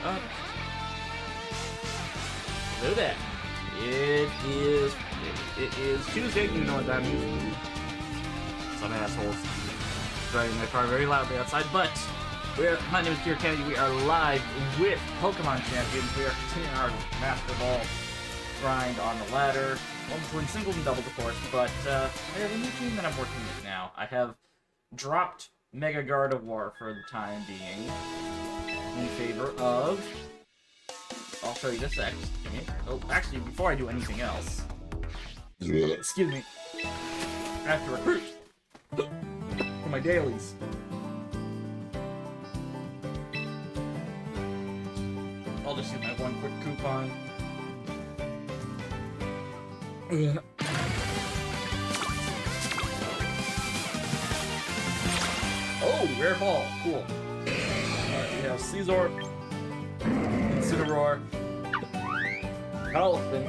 up. Hello there. It is Tuesday. You know what that means. Some assholes driving my car very loudly outside, but my name is Kira Kennedy. We are live with Pokemon Champions. We are continuing our Master Ball grind on the ladder. One between singles and doubles, of course, but I have a new team that I'm working with now. I have dropped Mega Gardevoir for the time being in favor of... I'll show you this next. Oh, actually, before I do anything else... Excuse me. I have to recruit for my dailies. I'll just use my one quick coupon. Oh, rare ball. Cool. Alright, we have Caesar, Incineroar, Palafin.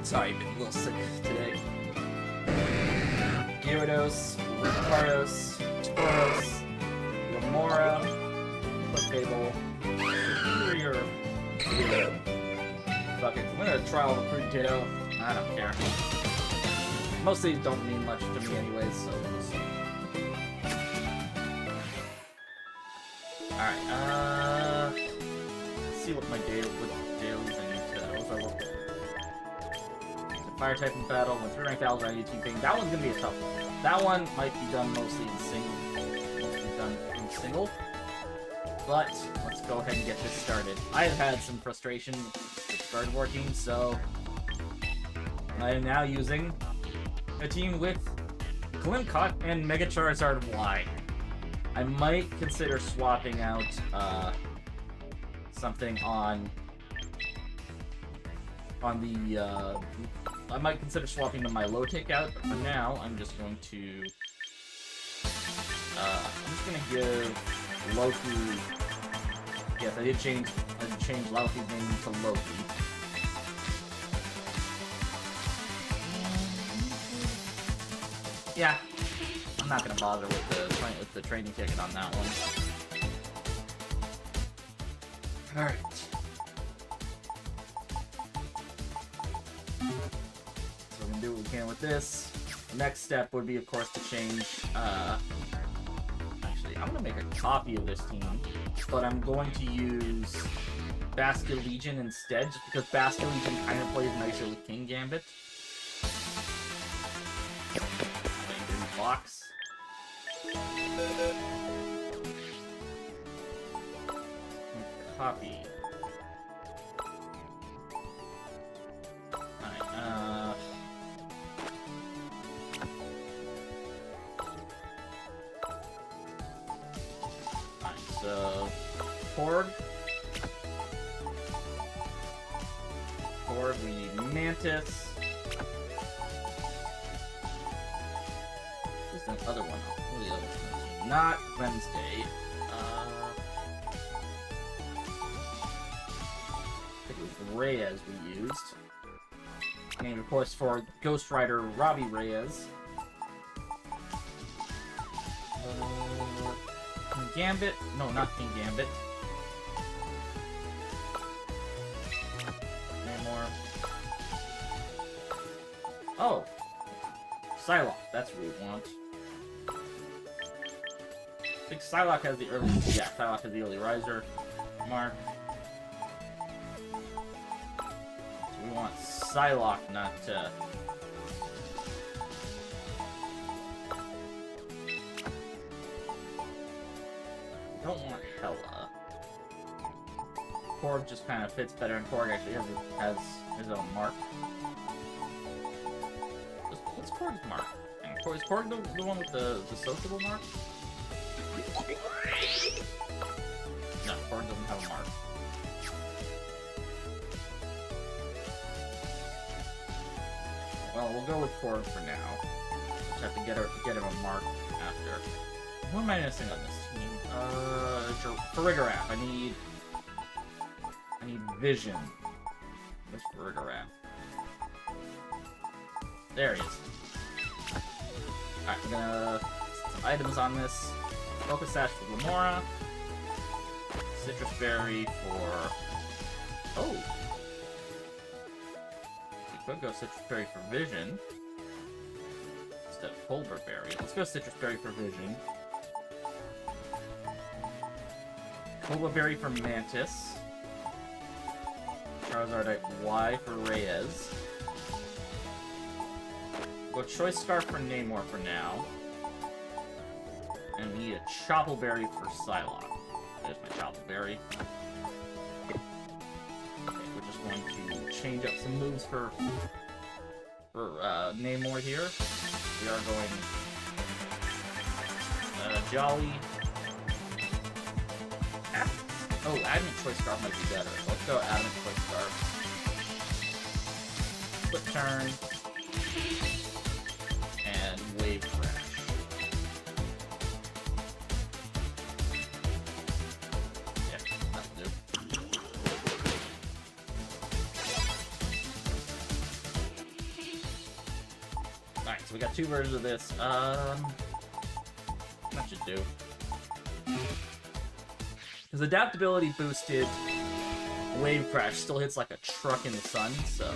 Sorry, I've been a little sick today. Gyarados, Ricardos, Tauros, Lamora, Clefable, Superior. Fuck it, I'm gonna try all the Prudentail. I don't care. Most of these don't mean much to me anyways, so we'll see. Alright, let's see what my dailies I need to... What was I looking at? The Fire type in battle, when 3 ranked battles are UT ping. That one's gonna be a tough one. That one might be done mostly in single. But, let's go ahead and get this started. I've had some frustration with Gardevoir team, so... I am now using a team with Glimcott and Mega Charizard Y. I might consider swapping out something on the I might consider swapping the Milotic out, but for now I'm just going to give Loki. Yes, I did change Loki's name to Loki. Yeah, I'm not gonna bother with the training ticket on that one. All right. So we're gonna do what we can with this. The next step would be, of course, to change. Actually, I'm gonna make a copy of this team, but I'm going to use Basculegion instead, just because Basculegion kind of plays nicer with King Gambit. Box. Copy. Alright, so... Korg. We need Mantis. That other one. What are the other ones? Not Wednesday. I think it was Reyes we used. And of course for Ghost Rider, Robbie Reyes. King Gambit? No, not King Gambit. Any more? Oh! Psylocke, that's what we want. I think Psylocke has the early... Yeah, Psylocke has the early riser mark. So we want Psylocke, not... We don't want Hella. Korg just kind of fits better, and Korg actually has his own mark. What's Korg's mark? Is Korg the one with the sociable mark? No, Korg doesn't have a mark. Well, we'll go with Korg for now. Just have to get him a mark after. What am I missing on this team? Farigiraf. I need Vision. Where's Farigiraf? There he is. Alright, I'm gonna items on this. Focus Sash for Lamora. Citrus Berry for... Oh! We could go Citrus Berry for Vision. Instead of Pulver Berry. Let's go Citrus Berry for Vision. Pulver Berry for Mantis. Charizardite Y for Reyes. Go Choice Scarf for Namor for now. And we need a Chople Berry for Psylocke. There's my Chople Berry. Okay, we're just going to change up some moves for Namor here. We are going Jolly. Oh, Adamant Choice Scarf might be better. So let's go Adamant Choice Scarf. Flip turn. And Wave Crash. Yeah, that'll do. Alright, so we got two versions of this. That should do. His adaptability boosted Wave Crash still hits like a truck in the sun, so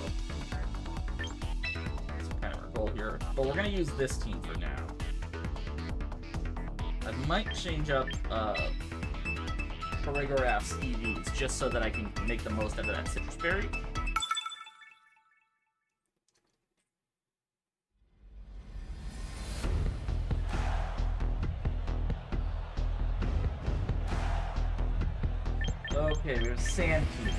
that's kind of our goal here. But we're gonna use this team for now. I might change up Choreograph's EVs just so that I can make the most out of that Citrus Berry. Okay, we have Sand Team.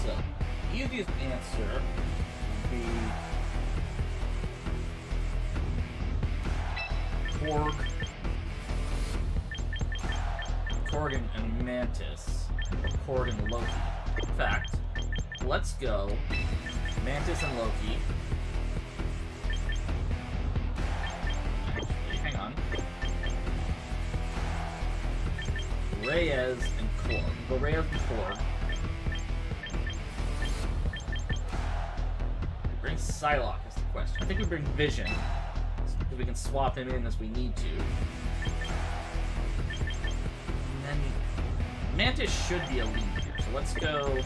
So, the easiest answer would be Korg and Mantis, or Korg and Loki. In fact, let's go Mantis and Loki. Actually, hang on. Reyes and Korg. Go Reyes and Korg. We bring Psylocke is the question. I think we bring Vision. Because we can swap him in as we need to. And then Mantis should be a lead here. So let's go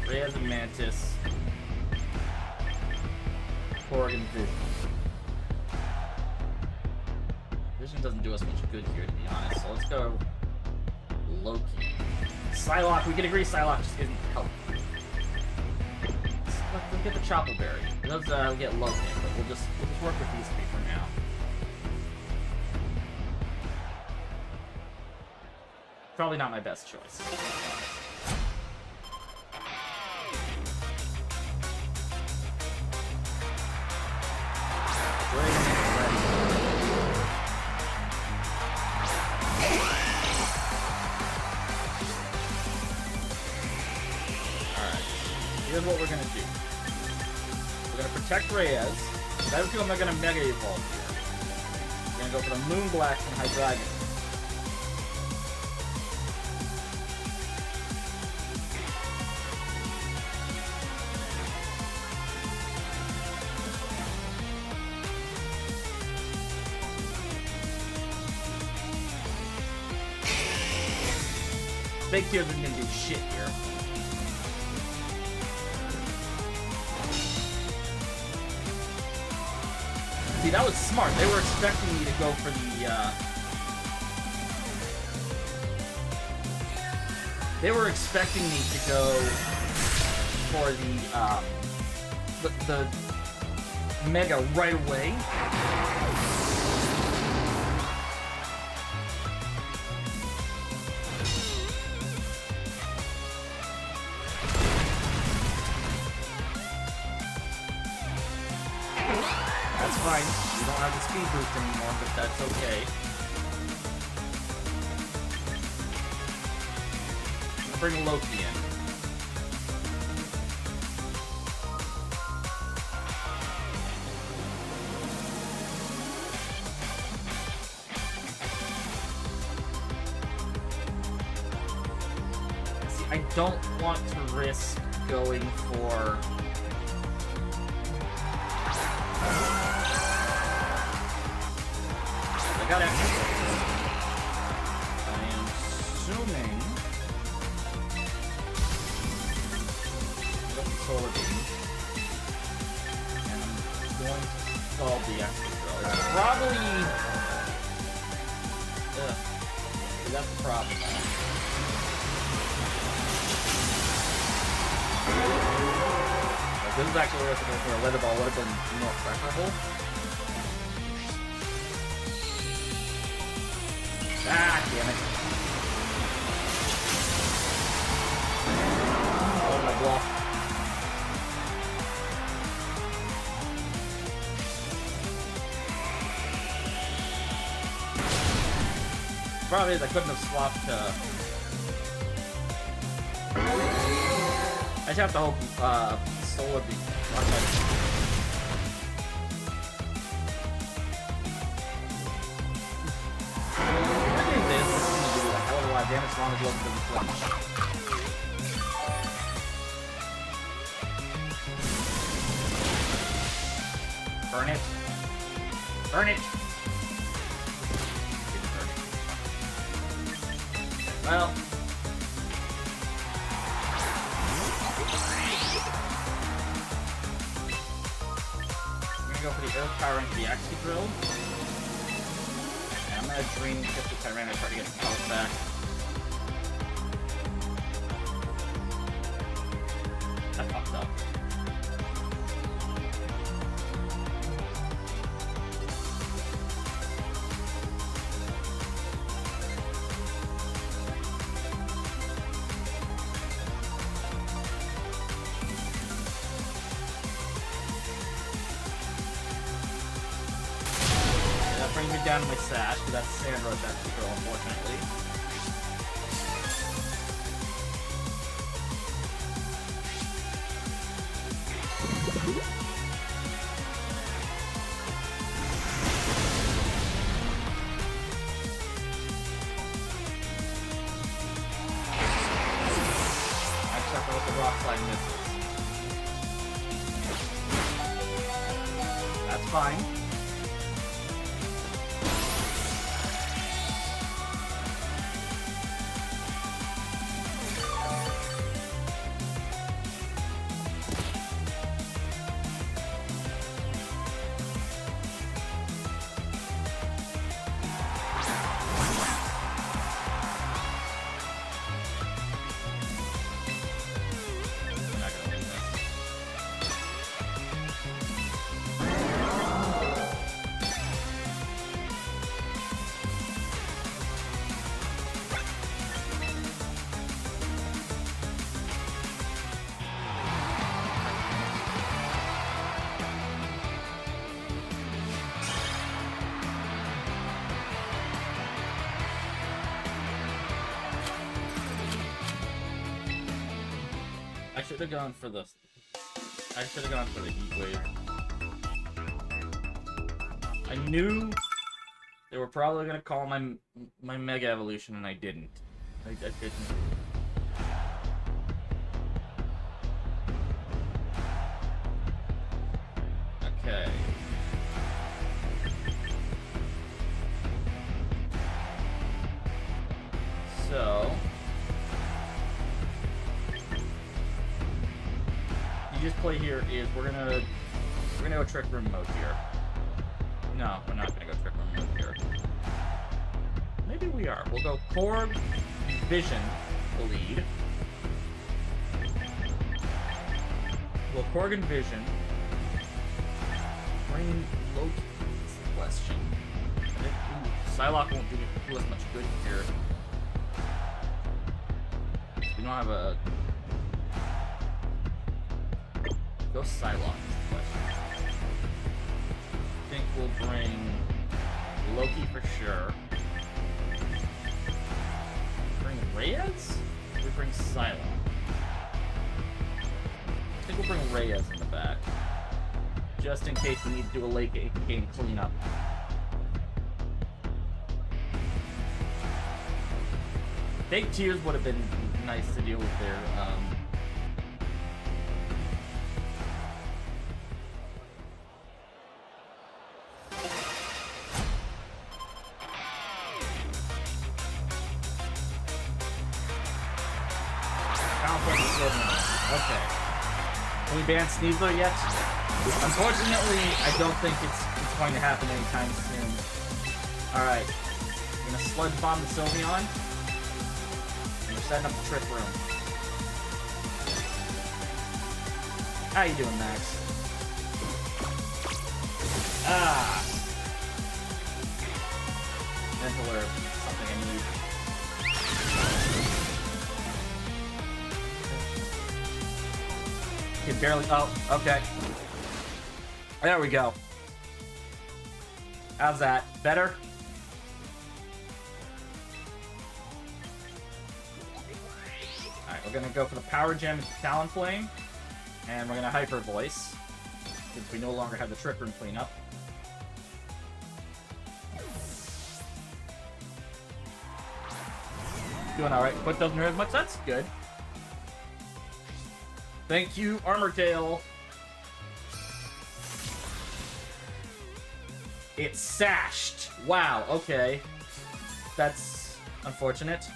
Reyes and Mantis. Korg and Vision. Vision doesn't do us much good here, to be honest, so let's go Loki. Psylocke, we can agree Psylocke just isn't helpful. Let's get the Chople Berry. Let's get Loki, but we'll just work with these three for now. Probably not my best choice. Here's what we're gonna do. We're gonna protect Reyes. I feel I'm not gonna Mega Evolve here. We're gonna go for the Moonblast and Hydreigon. Fake Tears isn't gonna do shit here. See, that was smart. They were expecting me to go for the, They were expecting me to go for the Mega right away. That's fine. We don't have the speed boost anymore, but that's okay. I'm gonna bring Loki in. See, I don't want to risk going for got it. I am assuming... Got the solar beam. And I'm going to solve the extra throw. It's probably... Ugh. That's the problem. This is actually where a weather ball would have been more preferable. Ah, damn it. Oh, my bluff. Probably is I couldn't have swapped I just have to hope solar be I think this is gonna do a hell of a lot of damage as long as it doesn't flinch. Burn it. Burn it! Well. I'm gonna go for the Earth Power into the Axie Drill. And I'm gonna Dream Shift the Tyranitar to get some health back. I fucked up. Brings me down to my sash, because that's Sandro's Axie Drill, unfortunately. Except for with the Rock Slide missiles. That's fine. I should have gone for the... I should have gone for the Heat Wave. I knew they were probably gonna call my Mega Evolution, and I didn't. I didn't. Okay. So... just play here is we're gonna go Trick Room mode here. No, we're not gonna go Trick Room mode here. Maybe we are. We'll go Korg, Vision, the lead. We'll Korg and Vision. Bring Loki. That's the question. I think Psylocke won't do us much good here. We don't have a... Go Psylocke is the question. I think we'll bring Loki for sure. Bring Reyes? Or we bring Psylocke? I think we'll bring Reyes in the back. Just in case we need to do a late game cleanup. Fake Tears would have been nice to deal with there. ban Sneasler yet. Unfortunately, I don't think it's going to happen anytime soon. Alright. I'm gonna sludge bomb the Sylveon. And we're setting up the Trick Room. How you doing, Max? Ah! Mental Herb. Something I need. Can barely. Oh, okay. There we go. How's that? Better? Alright, we're gonna go for the Power Gem Talonflame. And we're gonna Hyper Voice. Since we no longer have the Trick Room cleanup. Doing alright. Foot doesn't hurt as much. That's good. Thank you, Armortail. It's sashed. Wow, okay. That's unfortunate.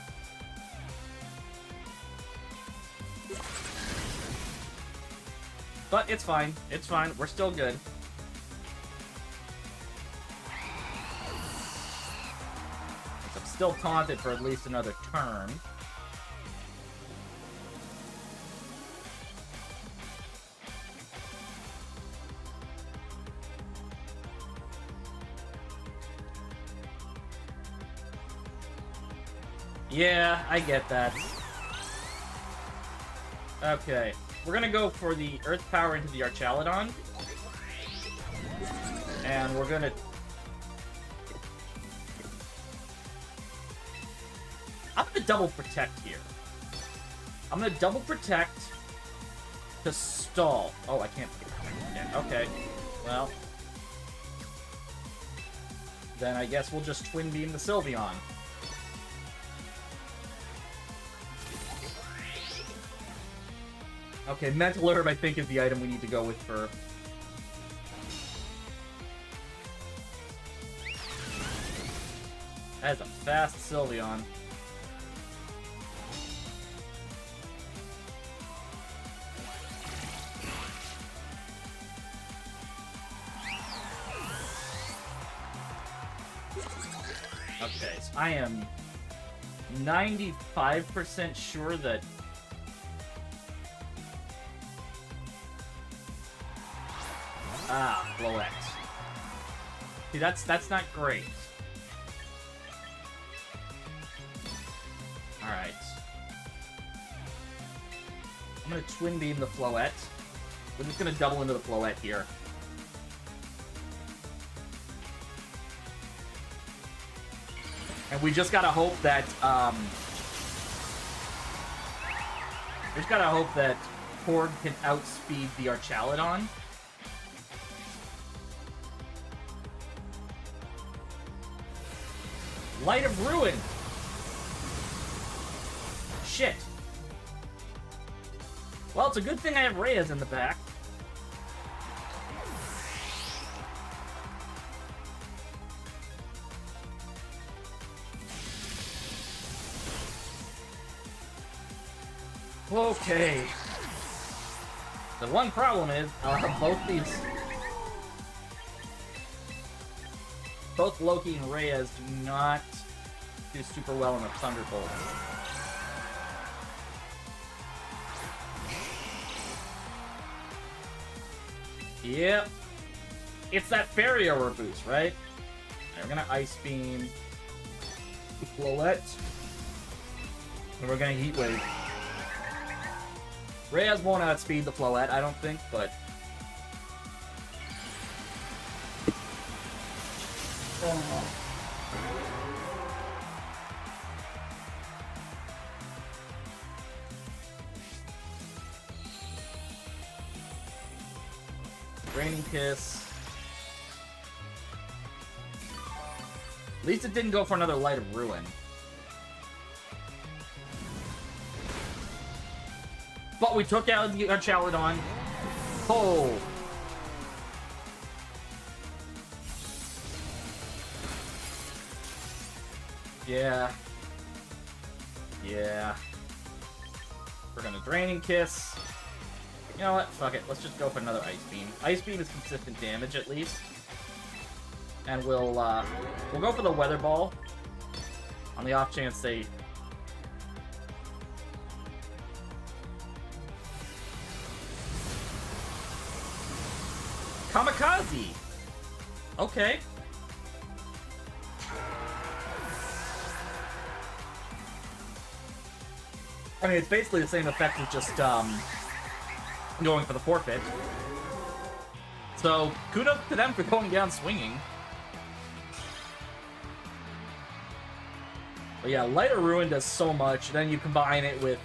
But it's fine. It's fine. We're still good. I'm still taunted for at least another turn. Yeah, I get that. Okay. We're gonna go for the Earth Power into the Archaludon. And we're gonna... I'm gonna double protect here. I'm gonna double protect to stall. Oh, I can't... Yeah, okay. Well... Then I guess we'll just Twin Beam the Sylveon. Okay, Mental Herb, I think, is the item we need to go with for... That is a fast Sylveon. Okay, so I am 95% sure that... Ah, Floette. See, that's not great. Alright. I'm gonna Twin Beam the Floette. We're just gonna double into the Floette here. And we just gotta hope that, we just gotta hope that Korg can outspeed the Archaludon. Light of Ruin! Shit. Well, it's a good thing I have Reyes in the back. Okay. The one problem is, both Loki and Reyes do not do super well in a Thunderbolt. Yep. It's that Fairy Aura boost, right? We're gonna Ice Beam Floette. And we're gonna Heat Wave. Reyes won't outspeed the Floette, I don't think, but... Draining Kiss. At least it didn't go for another Light of Ruin. But we took out the Archaludon. Oh! Yeah. Yeah. We're gonna Draining Kiss. You know what? Fuck it. Let's just go for another Ice Beam. Ice Beam is consistent damage, at least. And we'll go for the Weather Ball. On the off chance they... Kamikaze! Okay. I mean, it's basically the same effect as just, going for the forfeit. So, kudos to them for going down swinging. But yeah, Lighter Ruin does so much, then you combine it with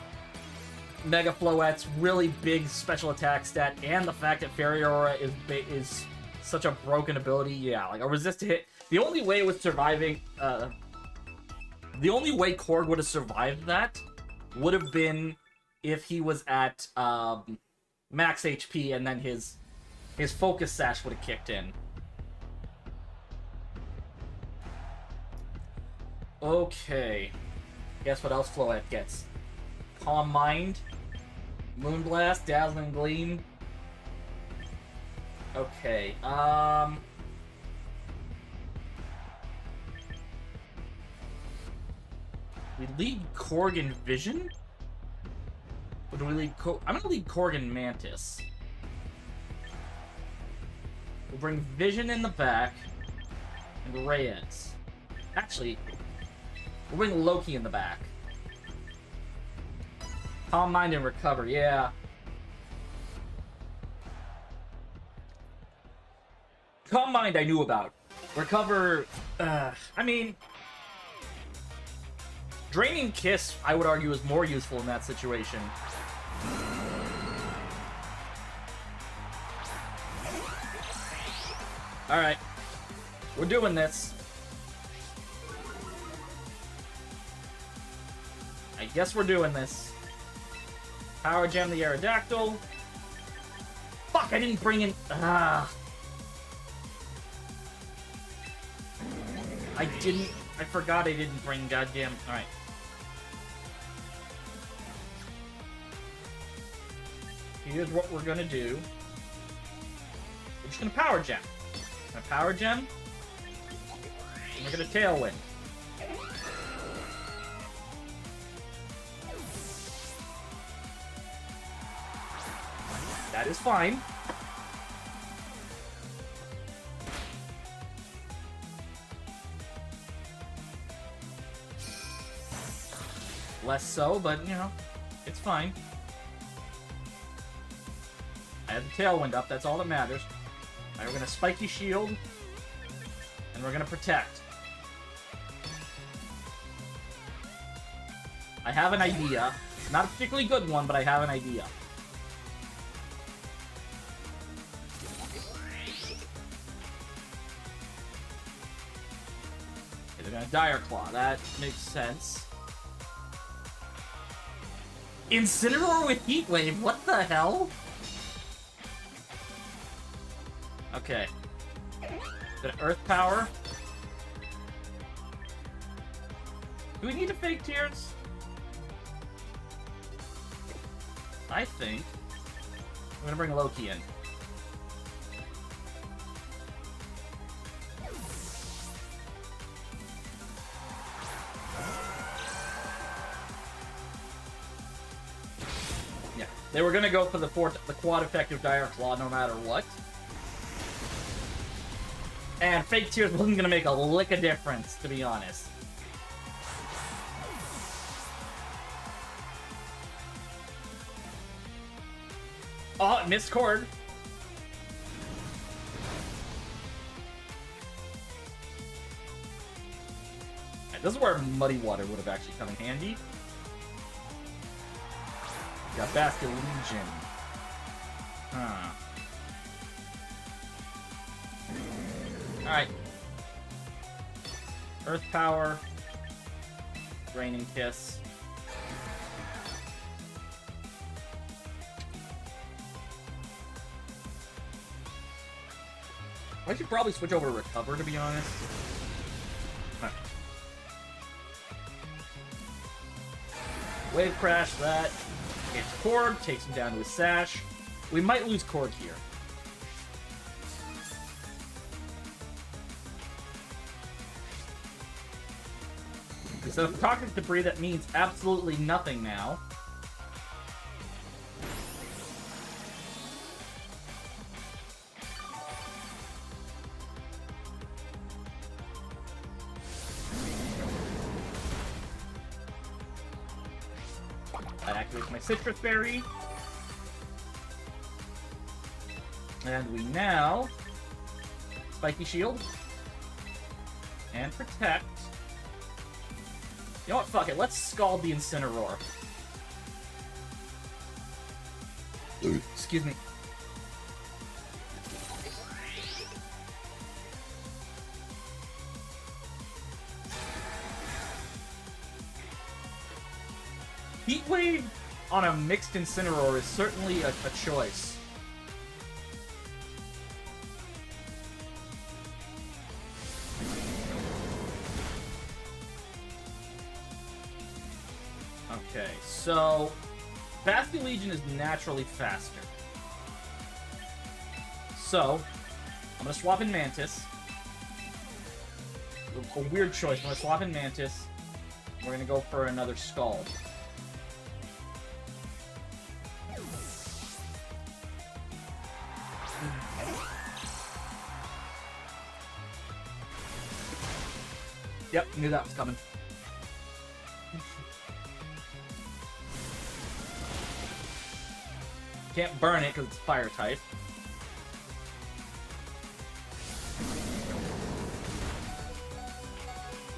Mega Floette's really big special attack stat, and the fact that Fairy Aura is such a broken ability. Yeah, like a resist to hit. The only way with surviving, the only way Korg would have survived that would have been if he was at max HP and then his Focus Sash would have kicked in. Okay. Guess what else Floette gets? Calm Mind, Moonblast, Dazzling Gleam. Okay, we lead Korg and Vision? Or do we lead I'm gonna lead Korg and Mantis. We'll bring Vision in the back, and Reyes. Actually, we'll bring Loki in the back. Calm Mind and Recover, yeah. Calm Mind I knew about. Recover, I mean... Draining Kiss, I would argue, is more useful in that situation. Alright. We're doing this. I guess we're doing this. Power Gem the Aerodactyl. Fuck, I didn't bring in... I forgot I didn't bring goddamn... Alright. Here's what we're gonna do. We're just gonna Power Gem. Gonna Power Gem. And we're gonna Tailwind. That is fine. Less so, but, you know, it's fine. I had the Tailwind up, that's all that matters. Alright, we're gonna Spiky Shield. And we're gonna Protect. I have an idea. Not a particularly good one, but I have an idea. Okay, they're gonna Dire Claw. That makes sense. Incineroar with Heat Wave? What the hell? Okay. Got Earth Power. Do we need to Fake Tears? I think I'm gonna bring Loki in. Yeah, they were gonna go for the quad effective Dire Claw no matter what. And Fake Tears wasn't gonna make a lick of difference, to be honest. Oh, it missed Cord. This is where Muddy Water would have actually come in handy. Got Basket Legion. Huh. Alright. Earth Power. Raining Kiss. I should probably switch over to Recover, to be honest. Huh. Wave Crash that. Hits Cord, takes him down to his Sash. We might lose Korg here. So if toxic debris, that means absolutely nothing now. That activates my Citrus Berry. And we now Spiky Shield and Protect. You know what? Fuck it. Let's Scald the Incineroar. Excuse me. Heat Wave on a mixed Incineroar is certainly a choice. Okay, so Basculegion is naturally faster. So, I'm gonna swap in Mantis. A weird choice. I'm gonna swap in Mantis. We're gonna go for another Scald. Yep, knew that was coming. Can't burn it because it's fire type.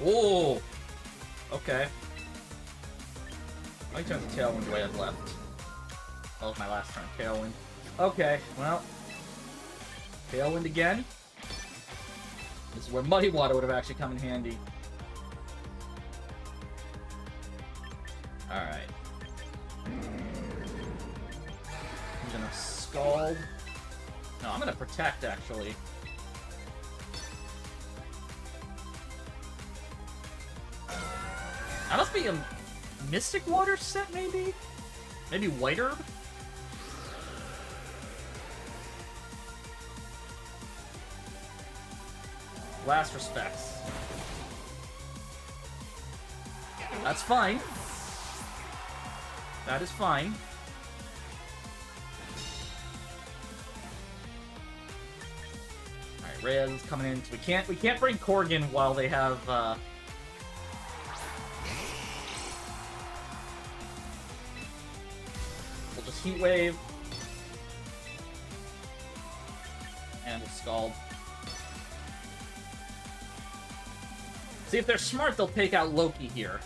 Oh, okay. My turn's Tailwind the way I've left. That was my last turn. Tailwind. Okay, well. Tailwind again. This is where Muddy Water would have actually come in handy. Alright. I'm gonna Scald. No, I'm gonna Protect, actually. That must be a Mystic Water set, maybe? Maybe White Herb? Last respects. That's fine. That is fine. Alright, Reyes is coming in. So we can't bring Corgan while they have we'll just Heat Wave. And we'll Scald. See, if they're smart, they'll take out Loki here.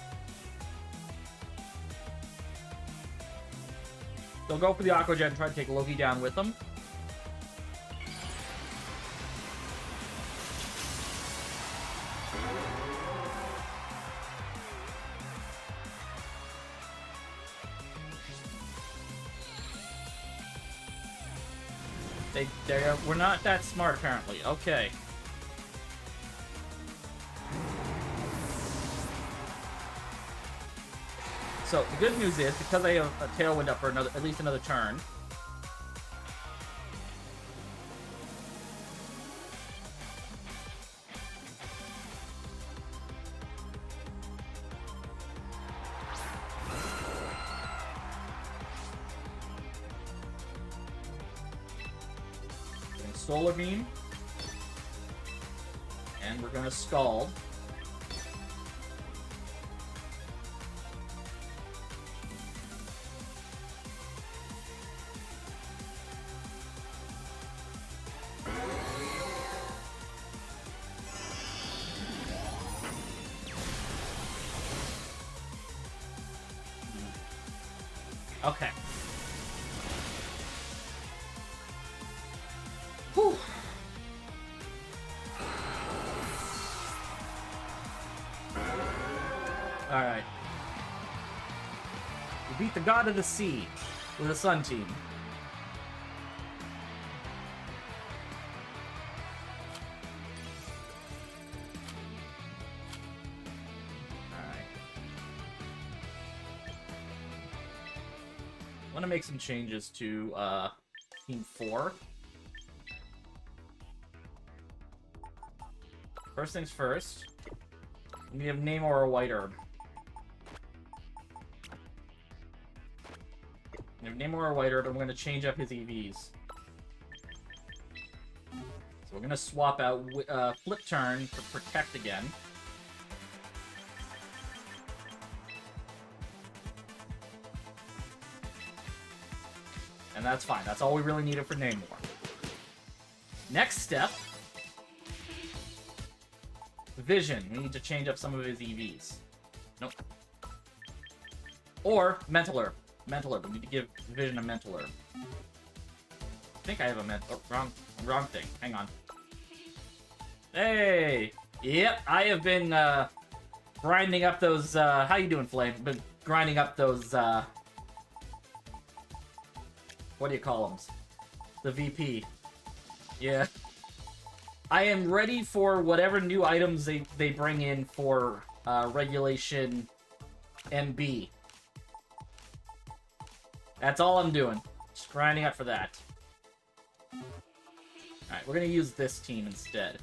They'll go for the Aqua Jet and try to take Loki down with them. We're not that smart, apparently. Okay. So, the good news is, because I have a Tailwind up for at least another turn, Solar Beam, and we're gonna Scald. Okay. Whew. Alright. We beat the God of the Sea with a Sun team. I want to make some changes to Team 4. First things first. We have Namor or White Herb. We have Namor or White Herb, and we're going to change up his EVs. So we're going to swap out Flip Turn for Protect again. And that's fine. That's all we really needed for Namor. Next step. Vision. We need to change up some of his EVs. Nope. Or Mental Herb. Mental Herb. We need to give Vision a Mental Herb. I think I have a mental... Oh, wrong thing. Hang on. Hey! Yep, I have been, grinding up those, how you doing, Flame? Been grinding up those, what do you call them? The VP. Yeah. I am ready for whatever new items they bring in for, Regulation MB. That's all I'm doing. Just grinding up for that. Alright, we're gonna use this team instead.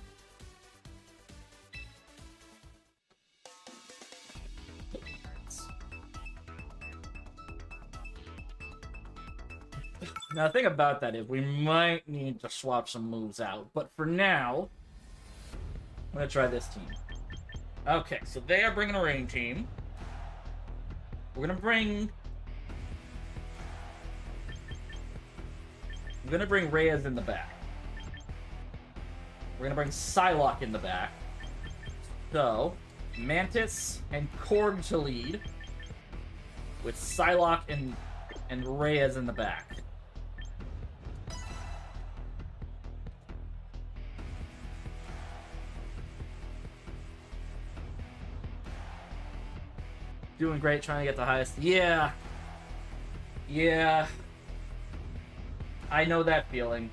Now, the thing about that is we might need to swap some moves out, but for now, I'm gonna try this team. Okay, so they are bringing a rain team. We're gonna bring Reyes in the back. We're gonna bring Psylocke in the back. So, Mantis and Korg to lead, with Psylocke and Reyes in the back. Doing great, trying to get the highest. Yeah. Yeah. I know that feeling.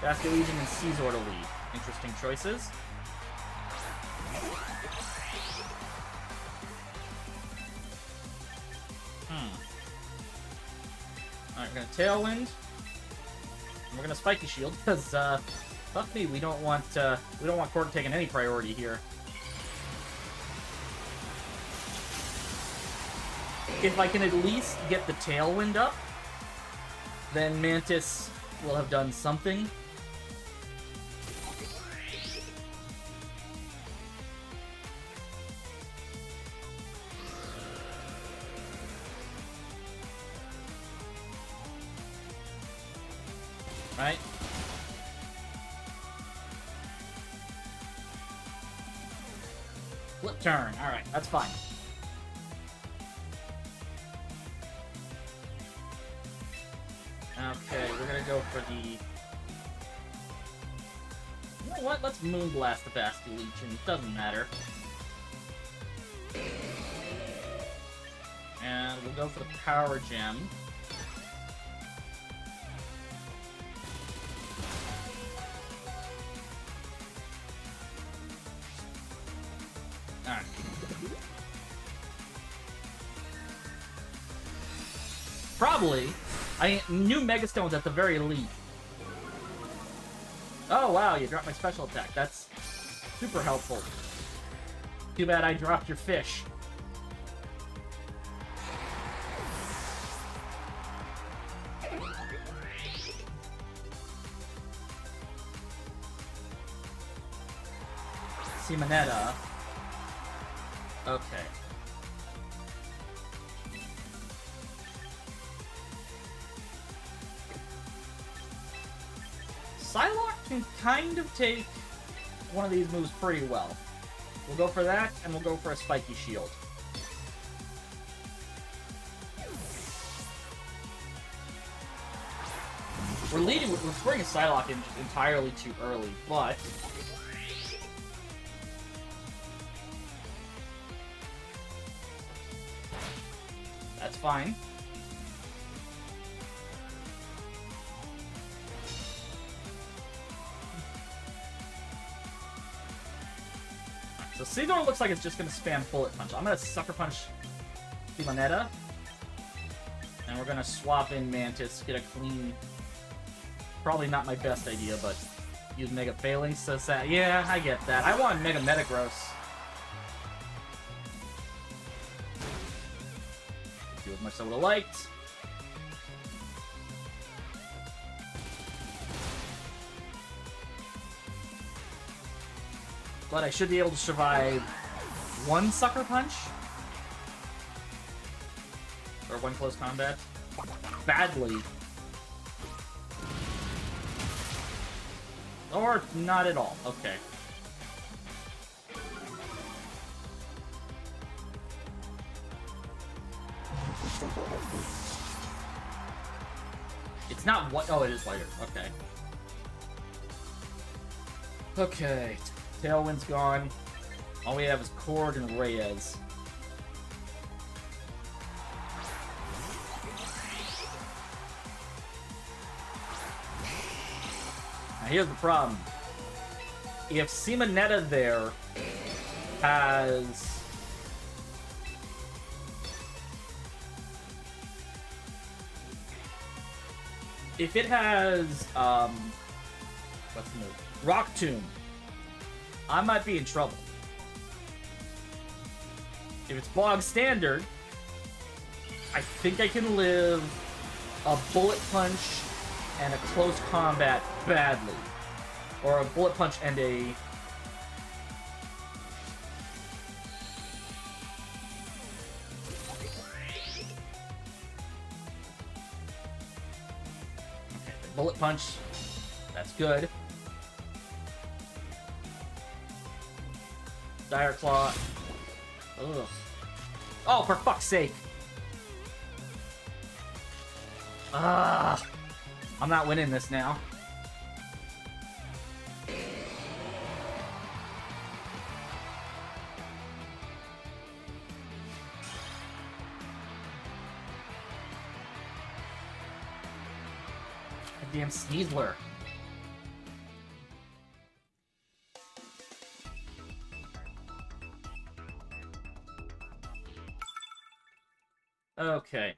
Basket Legion and Caesar to lead. Interesting choices. Alright, we're gonna Tailwind. And we're gonna Spiky Shield, because, fuck me, we don't want Korg taking any priority here. If I can at least get the Tailwind up, then Mantis will have done something. Right? Flip turn. Alright, that's fine. Okay, we're gonna go for the... You know what? Let's Moonblast the Basket Legion. Doesn't matter. And we'll go for the Power Gem. Alright. Probably. New Megastones at the very least. Oh wow, you dropped my special attack. That's super helpful. Too bad I dropped your fish. Simonetta. Okay. Psylocke can kind of take one of these moves pretty well. We'll go for that, and we'll go for a Spiky Shield. We're springing Psylocke in entirely too early, but... That's fine. So Sidor looks like it's just gonna spam Bullet Punch. I'm gonna Sucker Punch Simonetta. And we're gonna swap in Mantis, get a clean... Probably not my best idea, but use Mega Failing. So sad. Yeah, I get that. I want Mega Metagross. Do as much as I would have liked. But I should be able to survive one Sucker Punch. Or one close combat. Badly. Or not at all. Okay. It's not what. Oh, it is lighter. Okay. Okay. Tailwind's gone. All we have is Korg and Reyes. Now here's the problem. If Simonetta there has... If it has, what's the move? Rock Tomb. I might be in trouble. If it's Bog Standard, I think I can live a Bullet Punch and a close combat badly. Or a Bullet Punch and a... Okay, Bullet Punch. That's good. Dire Claw. Ugh. Oh, for fuck's sake. I'm not winning this now. Goddamn Sneasler. Okay.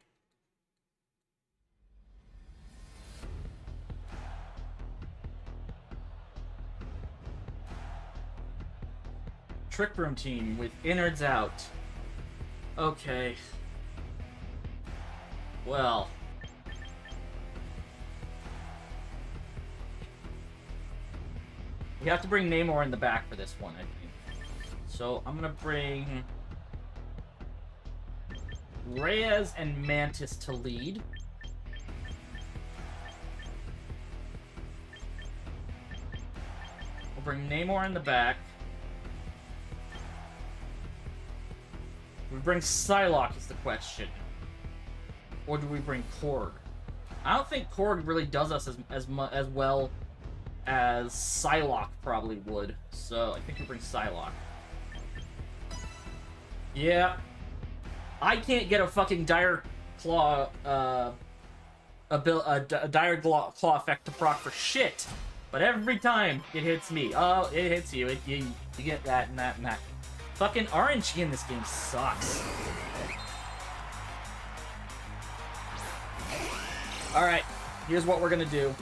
Trick Room team with innards out. Okay. Well. We have to bring Namor in the back for this one, I think. So I'm gonna bring Reyes and Mantis to lead. We'll bring Namor in the back. We bring Psylocke is the question. Or do we bring Korg? I don't think Korg really does us as well as Psylocke probably would. So I think we bring Psylocke. Yeah. I can't get a fucking Dire Claw, Dire Claw effect to proc for shit. But every time it hits me, oh, it hits you. You get that and that and that. Fucking RNG in this game sucks. Alright, here's what we're gonna do.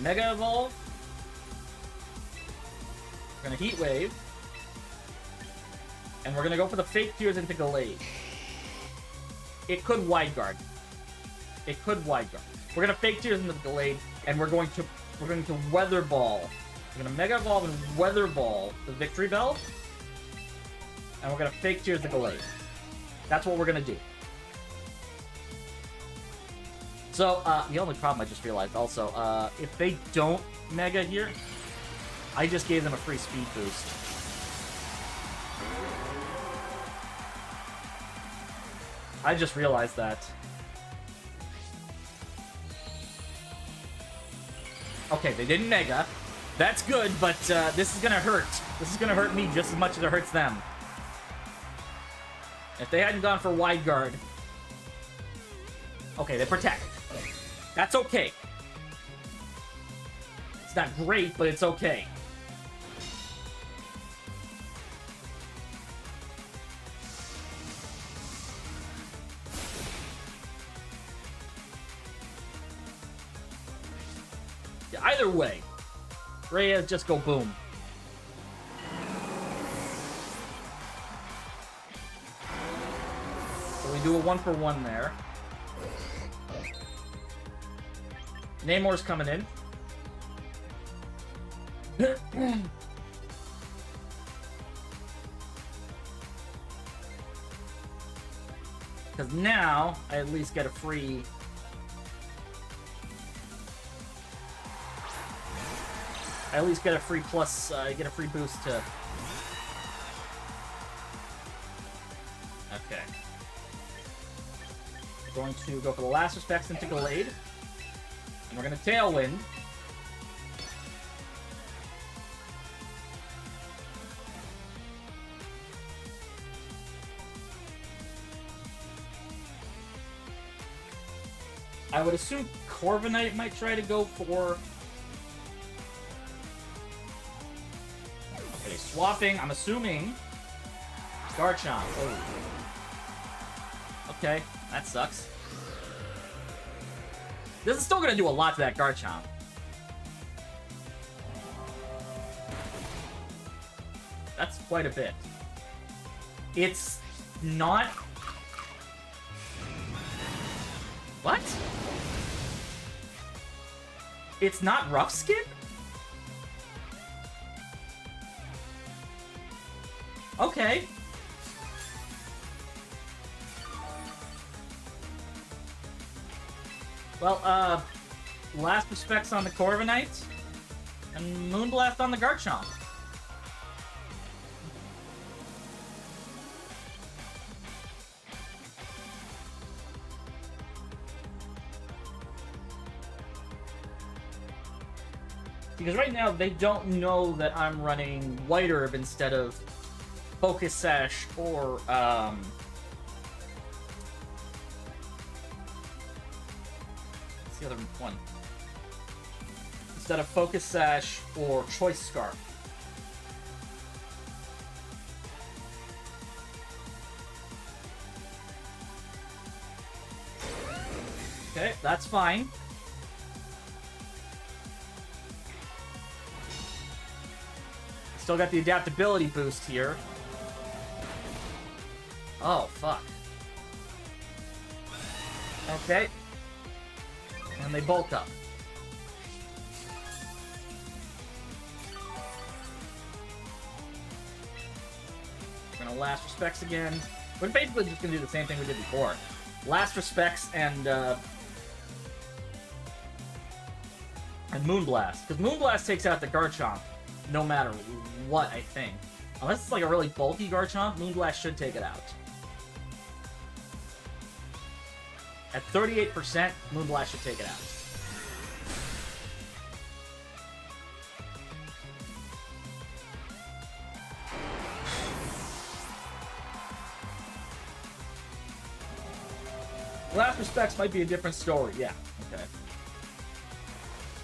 Mega Evolve. We're gonna Heat Wave. And we're gonna go for the Fake Tears into Gallade. It could Wide Guard. It could Wide Guard. We're gonna Fake Tears into Gallade, and we're going to Weather Ball. We're gonna Mega Evolve and Weather Ball the Victory Bell. And we're gonna Fake Tears the Gallade. That's what we're gonna do. So, the only problem I just realized also, if they don't Mega here, I just gave them a free speed boost. I just realized that. Okay, they didn't Mega. That's good, but this is gonna hurt. This is gonna hurt me just as much as it hurts them. If they hadn't gone for Wide Guard... Okay, they protect. That's okay. It's It's not great, but it's okay. Yeah, either way, Rhea, just go boom. So we do a 1-for-1 there. Namor's coming in. Because now, I at least get a free... I at least get a free plus, get a free boost to... Okay. We're going to go for the last respects into Gallade. And we're going to Tailwind. I would assume Corviknight might try to go for... Okay, swapping, I'm assuming... Garchomp. Oh. Okay, that sucks. This is still gonna do a lot to that Garchomp. That's quite a bit. It's not... What? It's not Rough Skin? Okay. Well, last respects on the Corviknight, and Moonblast on the Garchomp. Because right now, they don't know that I'm running White Herb instead of Focus Sash or, what's the other one? Instead of Focus Sash or Choice Scarf. Okay, that's fine. Still got the adaptability boost here. Oh, fuck. Okay. And they bulk up. We're gonna last respects again. We're basically just gonna do the same thing we did before. Last respects and Moonblast. Because Moonblast takes out the Garchomp no matter what, I think. Unless it's like a really bulky Garchomp, Moonblast should take it out. At 38%, Moonblast should take it out. Last respects might be a different story, yeah. Okay.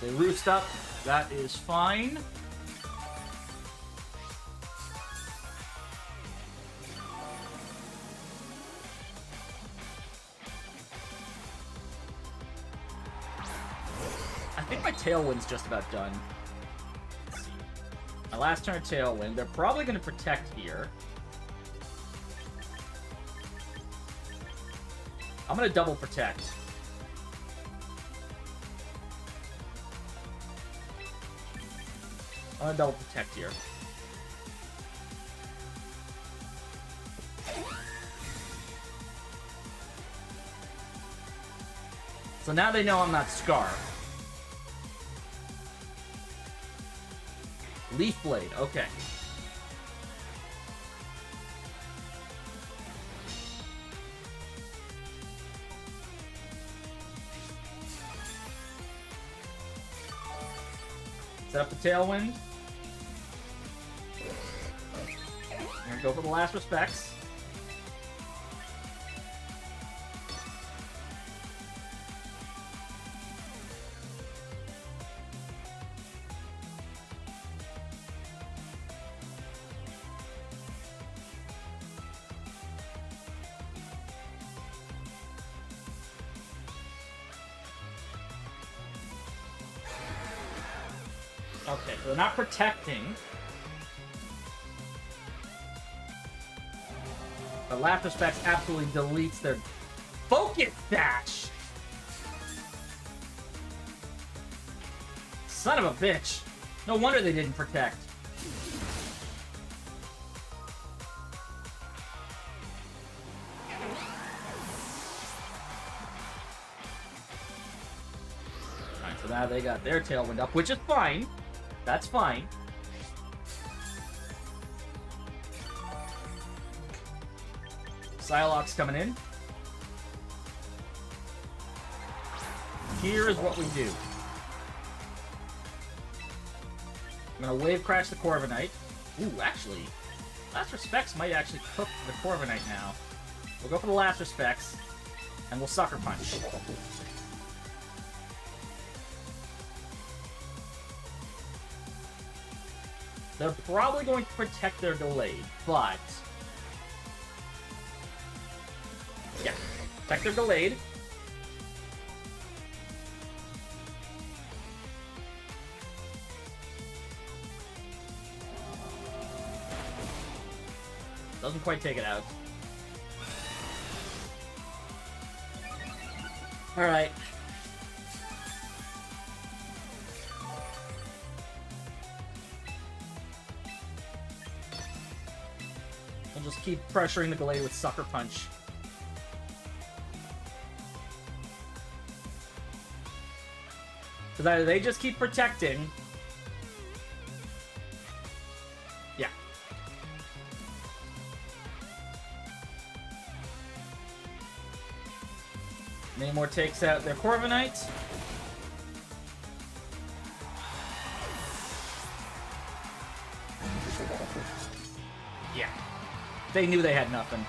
They roost up, that is fine. I think my Tailwind's just about done. Let's see. My last turn of Tailwind. They're probably going to protect here. I'm going to double protect. I'm going to double protect here. So now they know I'm not Scar. Leaf Blade, okay. Set up the Tailwind. I'm gonna go for the last respects. Okay, so they're not protecting. But Lapras Specs absolutely deletes their Focus Dash! Son of a bitch. No wonder they didn't protect. Alright, so now they got their Tailwind up, which is fine. That's fine. Psylocke's coming in. Here is what we do. I'm gonna Wave Crash the Corviknight. Ooh, actually, Last Respects might actually cook the Corviknight now. We'll go for the Last Respects, and we'll Sucker Punch. They're probably going to protect their Delayed, but... yeah, protect their Delayed. Doesn't quite take it out. Alright. We'll just keep pressuring the Gallade with Sucker Punch. Because either they just keep protecting... yeah. Namor takes out their Corviknight. Yeah. They knew they had nothing.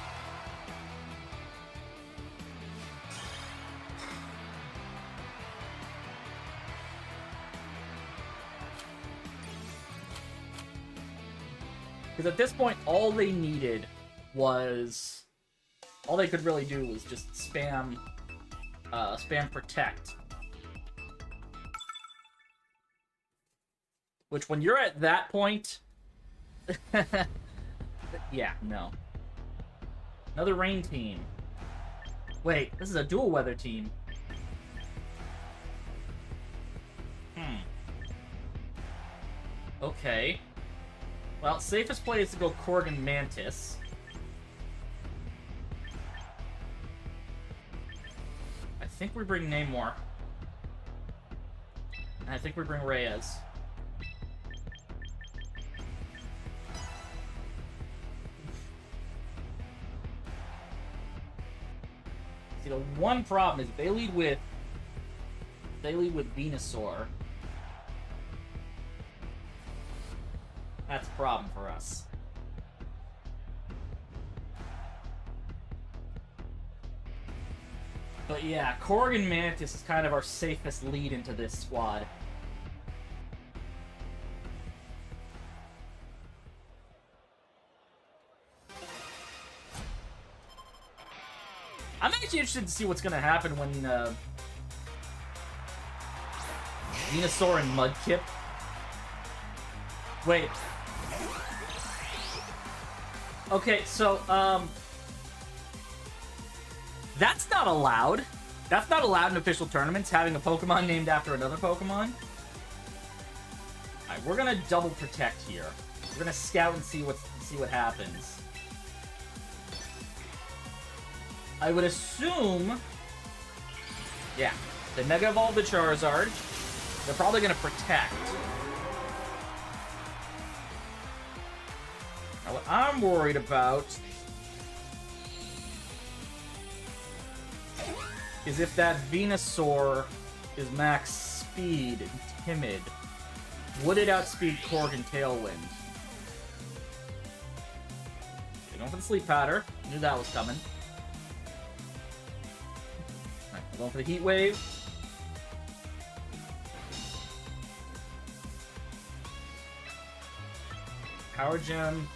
Because at this point, all they needed was... all they could really do was just spam Protect. Which, when you're at that point... yeah, no. Another Rain team. Wait, this is a dual weather team. Okay. Well, safest play is to go Korg Mantis. I think we bring Namor. And I think we bring Reyes. See, the one problem is if they lead with Venusaur, that's a problem for us. But yeah, Korg Mantis is kind of our safest lead into this squad. I'm actually interested to see what's going to happen when Venusaur and Mudkip. Wait. Okay, so, that's not allowed. That's not allowed in official tournaments, having a Pokemon named after another Pokemon. Alright, we're gonna double protect here. We're gonna scout and see what happens. I would assume... yeah, they Mega Evolve the Charizard. They're probably gonna protect. Now, what I'm worried about is if that Venusaur is max speed and timid, would it outspeed Korg and Tailwind? Okay, going for the Sleep Powder. Knew that was coming. Alright, we're going for the Heat Wave. Power Gem.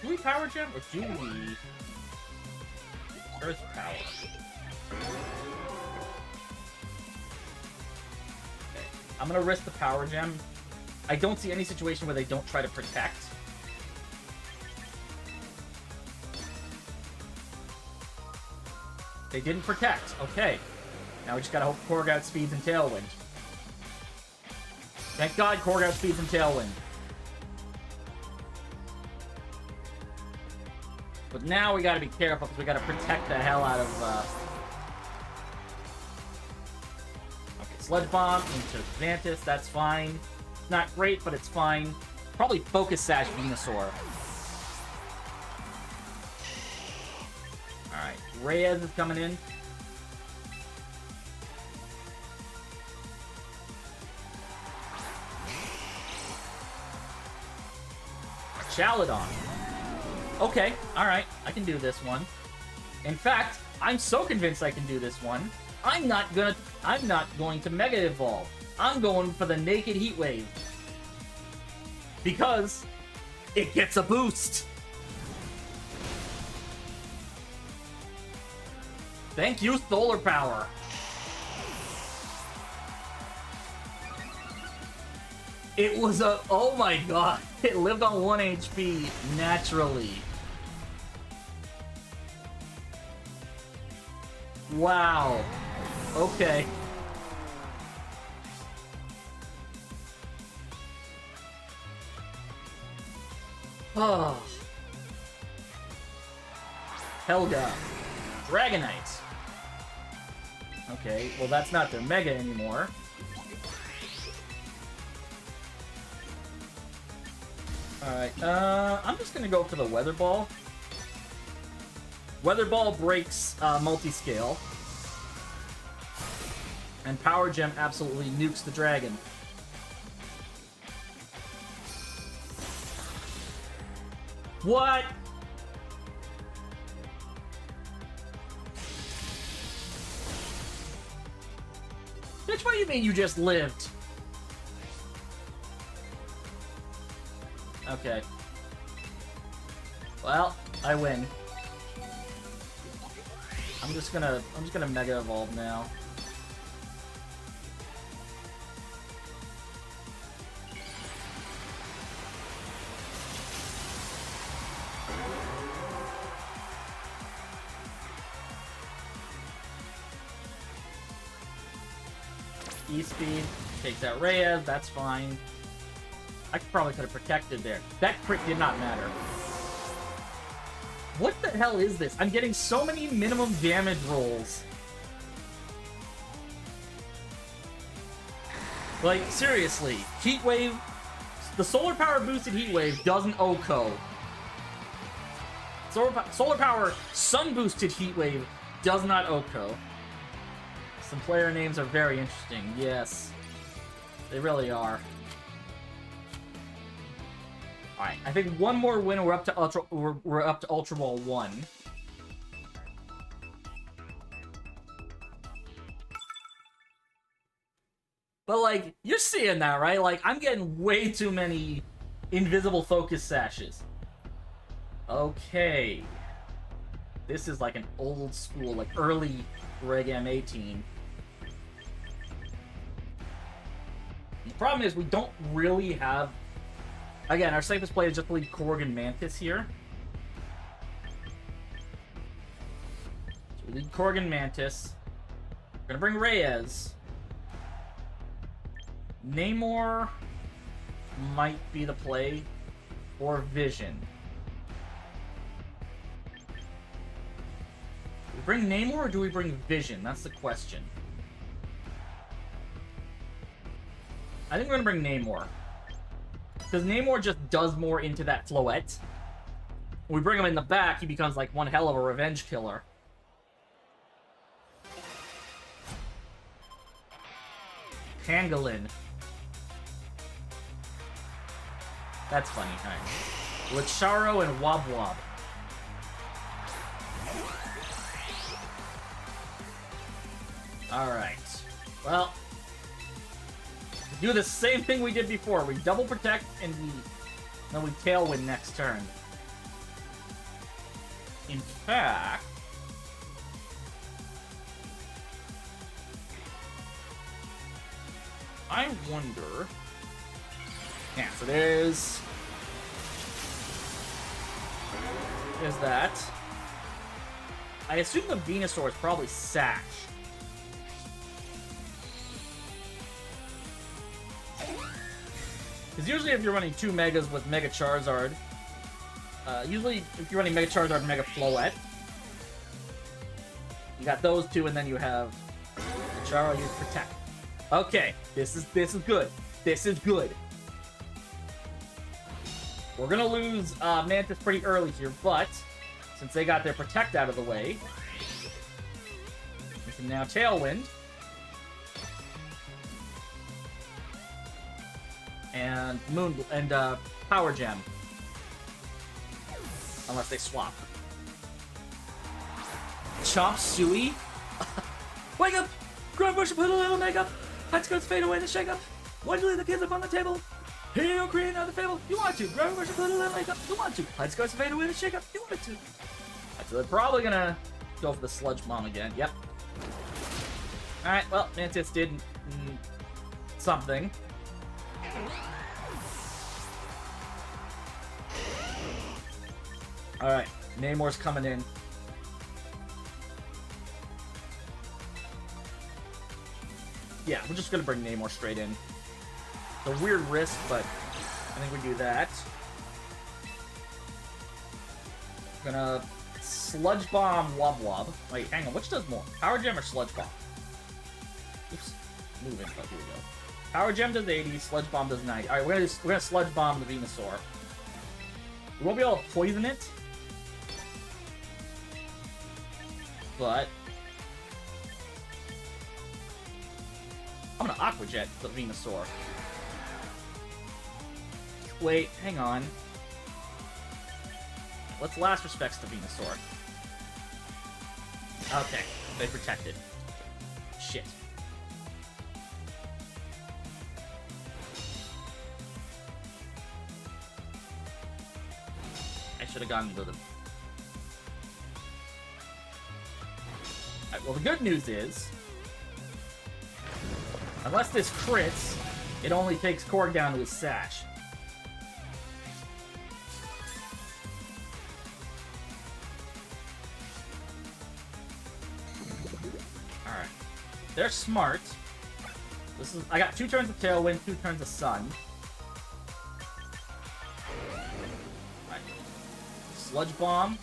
Do we Power Gem or do we Earth Power? Okay. I'm gonna risk the Power Gem. I don't see any situation where they don't try to protect. They didn't protect. Okay. Now we just gotta hope Korg outspeeds and Tailwind. Thank God Korg outspeeds and Tailwind. But now we gotta be careful because we gotta protect the hell out of, Okay, Sludge Bomb into Vantis, that's fine. Not great, but it's fine. Probably Focus Sash Venusaur. Alright, Reyes is coming in. Chaladon. Okay, alright, I can do this one. In fact, I'm so convinced I can do this one, I'm not going to Mega Evolve. I'm going for the Naked Heat Wave. Because it gets a boost. Thank you, Solar Power. It was a... Oh my god. It lived on 1 HP naturally. Wow. Okay. Oh. Helga. Dragonite. Okay, well that's not their Mega anymore. Alright, I'm just gonna go for the Weather Ball. Weather Ball breaks Multiscale. And Power Gem absolutely nukes the dragon. What? Bitch, what do you mean you just lived? Okay. Well, I win. I'm just gonna Mega Evolve now. E-Speed takes out Reyes, that's fine. I probably could have protected there. That crit did not matter. What the hell is this? I'm getting so many minimum damage rolls. Like, seriously. Heat Wave... The Solar Power boosted Heat Wave doesn't OHKO. Solar Power Sun boosted Heat Wave does not OHKO. Some player names are very interesting. Yes. They really are. Alright, I think one more win, we're up to Ultra Ball 1. But like, you're seeing that, right? Like, I'm getting way too many invisible focus sashes. Okay. This is like an old school, like early Reg M18. The problem is we don't really have... Again, our safest play is just to leave Korg and Mantis here. So we leave Korg and Mantis. We're gonna bring Reyes. Namor might be the play, or Vision. Do we bring Namor or do we bring Vision? That's the question. I think we're gonna bring Namor. Because Namor just does more into that Floette. When we bring him in the back, he becomes like one hell of a revenge killer. Pangolin. That's funny. Alright. Licharo and Wobwob. Alright. Well, we do the same thing we did before. We double protect and then we Tailwind next turn. In fact... I wonder... Yeah, so there's that. I assume the Venusaur is probably Sash. Because usually if you're running 2 Megas with Mega Charizard, usually if you're running Mega Charizard and Mega Floette, you got those two, and then you have the Charo use Protect. Okay, this is good. This is good. We're gonna lose Mantis pretty early here, but since they got their Protect out of the way, we can now Tailwind. And Power Gem. Unless they swap. Chomp Suey? Wake up! Ground Bush, put a little makeup! Let's go fade away the shake up! Why do you leave the kids up on the table? Here you create another fable. You want to. Ground Bush, put a little makeup. You want to. Let's go fade away the shake up. You want to. So they're probably gonna go for the Sludge Bomb again. Yep. Alright, well, Mantis did something. Alright, Namor's coming in. Yeah, we're just gonna bring Namor straight in. It's a weird risk, but I think we do that. Gonna Sludge Bomb Wob. Wait, hang on, which does more? Power Gem or Sludge Bomb? Oops, moving. Oh, here we go. Power Gem does 80, Sludge Bomb does 90. Alright, we're gonna Sludge Bomb the Venusaur. We won't be able to poison it, but I'm gonna Aqua Jet the Venusaur. Wait, hang on. Let's last respects to Venusaur. Okay, they protected. Shit. I should have gone to the... Alright, well, the good news is, unless this crits, it only takes Korg down to his Sash. Alright. They're smart. I got 2 turns of Tailwind, 2 turns of Sun. Alright. Sludge Bomb.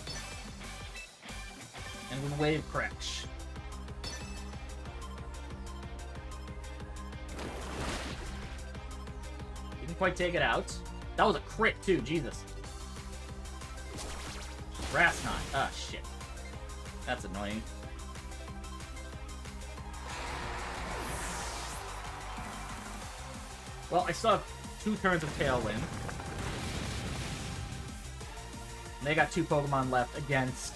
And we Wave Crash. Didn't quite take it out. That was a crit too, Jesus. Grass Knot. Ah, shit. That's annoying. Well, I still have 2 turns of Tailwind. And they got 2 Pokemon left against...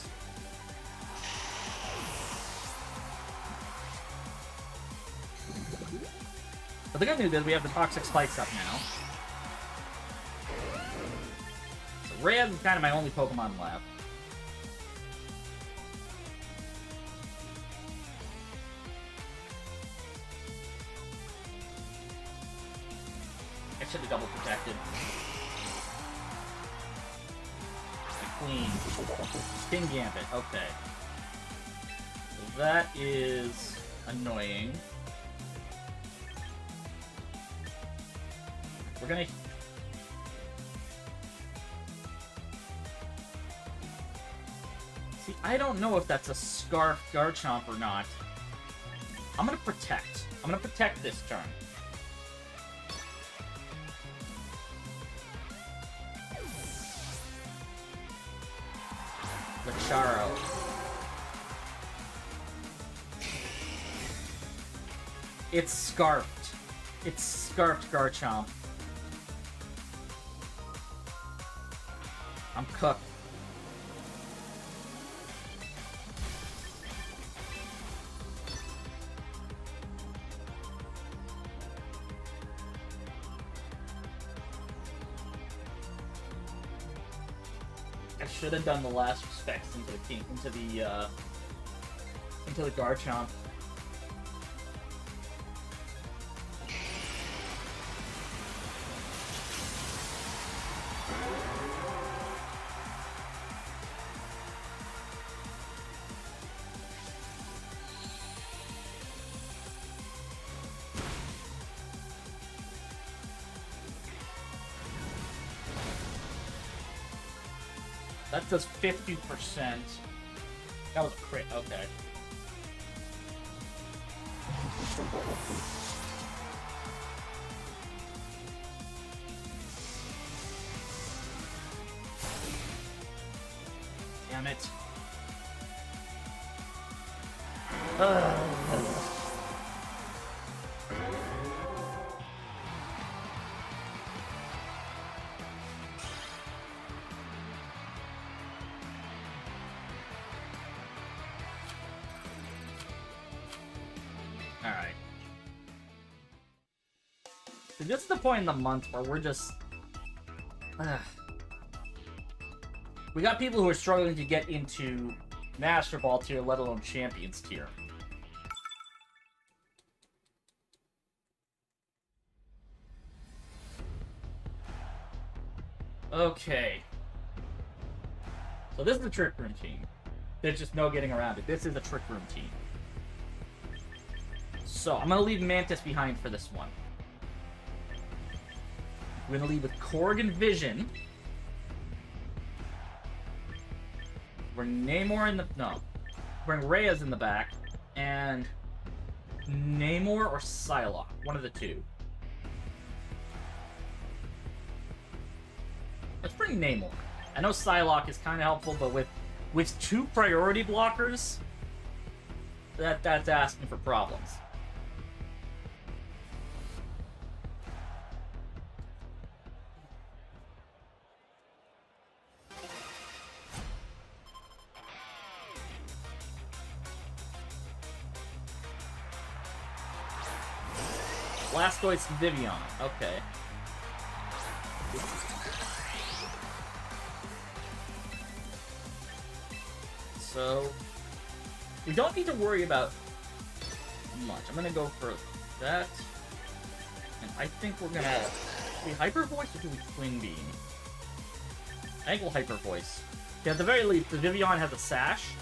But the good news is we have the Toxic Spikes up now. So Ray is kind of my only Pokemon left. I should have double protected. Queen. Sting Gambit, okay. So that is annoying. We're gonna... See, I don't know if that's a Scarf Garchomp or not. I'm gonna protect. I'm gonna protect this turn. Lecharo. It's Scarfed. It's Scarfed Garchomp. I'm cooked. I should have done the last respects into the Garchomp. That does 50%. That was a crit, okay. Damn it. Alright. So this is the point in the month where we're just... we got people who are struggling to get into Master Ball tier, let alone Champions tier. Okay. So this is the Trick Room team. There's just no getting around it. This is a Trick Room team. So, I'm going to leave Mantis behind for this one. We're going to leave with Korg and Vision. Bring Namor in the... No. Bring Reyes in the back. And... Namor or Psylocke. One of the two. Let's bring Namor. I know Psylocke is kind of helpful, but with two priority blockers, that's asking for problems. Blastoise and Vivian. Okay. So, we don't need to worry about much. I'm gonna go for that. And I think we're gonna... Do we Hyper Voice or do we Twin Beam? I think we'll Hyper Voice. Yeah, at the very least, the Vivian has a Sash.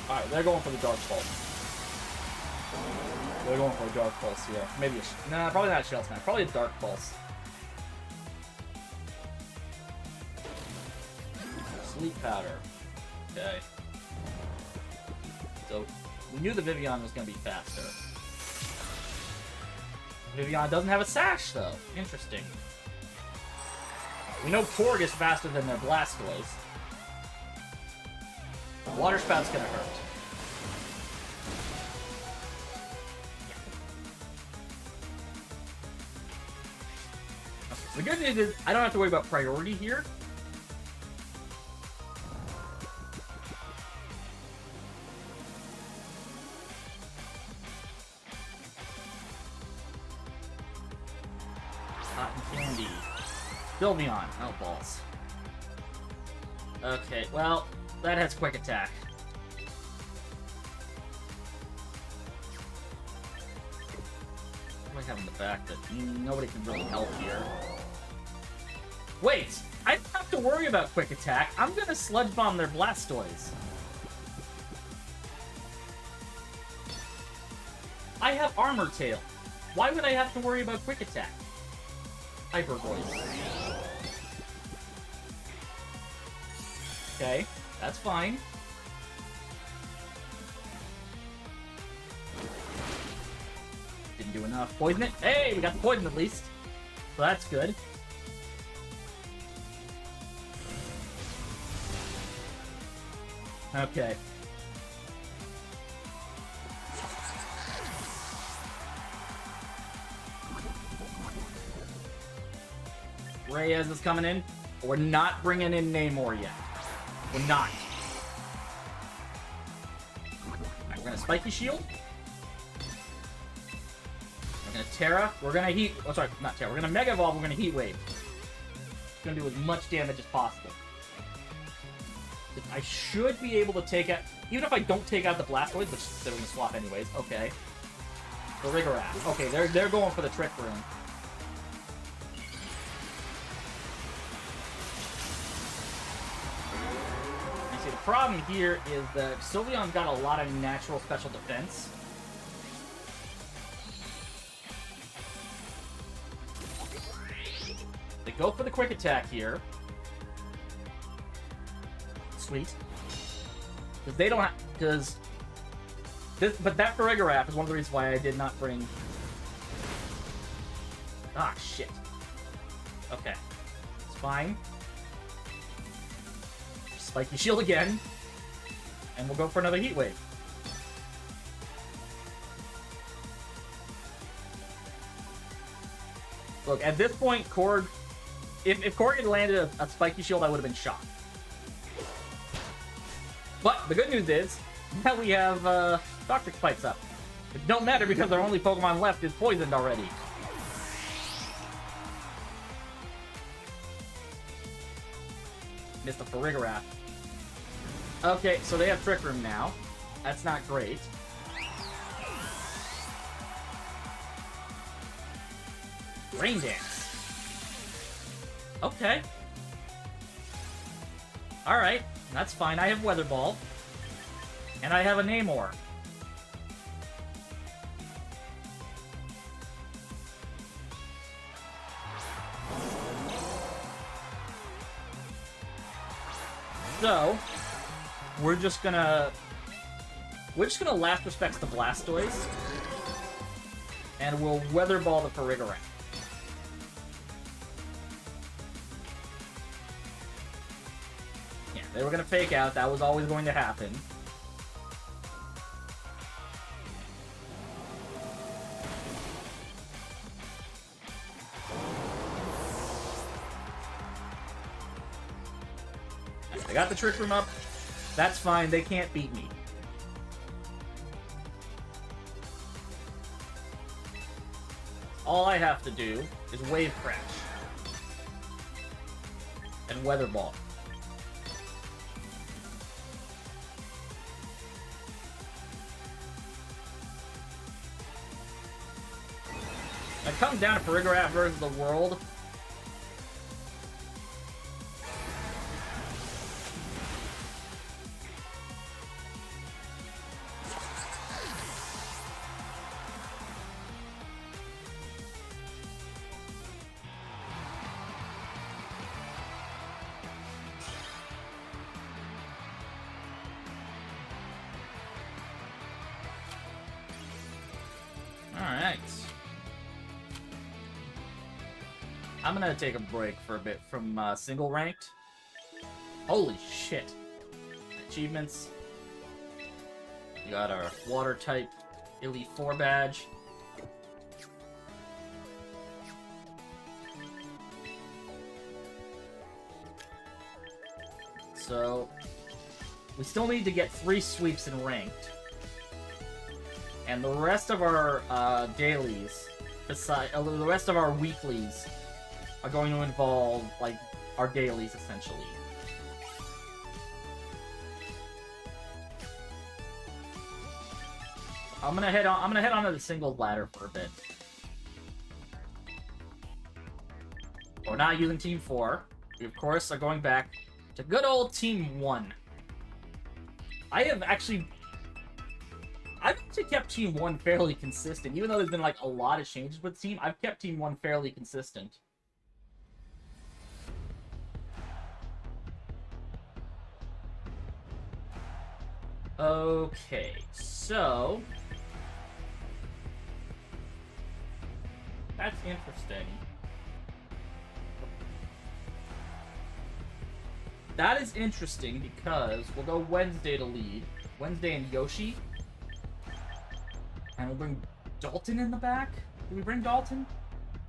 Alright, they're going for the Dark Pulse. They're going for a Dark Pulse here. Maybe a... Nah, probably not a Shell Smash. Probably a Dark Pulse. Sleep Powder. Okay. So, we knew the Vivian was going to be faster. Vivian doesn't have a Sash, though. Interesting. We know Korg is faster than their Blastoise. Water Spout's gonna hurt. Okay, so the good news is I don't have to worry about priority here. Cotton Candy. Sylveon. Oh, balls. Okay, well... That has Quick Attack. What do I have in the back that nobody can really help here? Wait! I don't have to worry about Quick Attack. I'm gonna Sludge Bomb their Blastoise. I have Armor Tail. Why would I have to worry about Quick Attack? Hyper Voice. Okay. That's fine. Didn't do enough. Poison it? Hey, we got the poison at least. So that's good. Okay. Reyes is coming in. We're not bringing in Namor yet. We're not. Alright, we're gonna Spiky Shield. We're gonna Terra. We're gonna Heat... Oh, sorry, not Terra. We're gonna Mega Evolve. We're gonna Heat Wave. It's gonna do as much damage as possible. I should be able to take out... Even if I don't take out the Blastoise, which they're gonna swap anyways. Okay. The Rigorath. Okay, they're going for the Trick Room. problem here is that Sylveon's got a lot of natural special defense. They go for the quick attack here. Sweet. Because they don't have... Because... But that Farigiraf is one of the reasons why I did not bring... Ah, shit. Okay. It's fine. Spiky Shield again. And we'll go for another Heat Wave. Look, at this point, Korg... If Korg had landed a Spiky Shield, I would have been shocked. But the good news is, now we have Dr. Spikes up. It don't matter because our only Pokemon left is poisoned already. Missed the Farigiraf. Okay, so they have Trick Room now. That's not great. Rain Dance. Okay. Alright, that's fine. I have Weather Ball. And I have a Namor. So, we're just gonna last respects the Blastoise. And we'll Weather Ball the Farigiraf. They were going to fake out. That was always going to happen. I got the Trick Room up. That's fine. They can't beat me. All I have to do is Wave Crash. And Weather Ball. It comes down to Farigiraf versus the world. Alright. I'm gonna take a break for a bit from single ranked. Holy shit. Achievements. We got our water type Elite 4 badge. So, we still need to get 3 sweeps in ranked. And the rest of our dailies, the rest of our weeklies, are going to involve, like, our dailies, essentially. I'm gonna head on to the singles ladder for a bit. We're not using Team 4. We, of course, are going back to good old Team 1. I've actually kept Team 1 fairly consistent. Even though there's been, like, a lot of changes with the team, I've kept Team 1 fairly consistent. Okay, so... that's interesting. That is interesting because we'll go Wednesday to lead. Wednesday and Yoshi. And we'll bring Dalton in the back? Do we bring Dalton?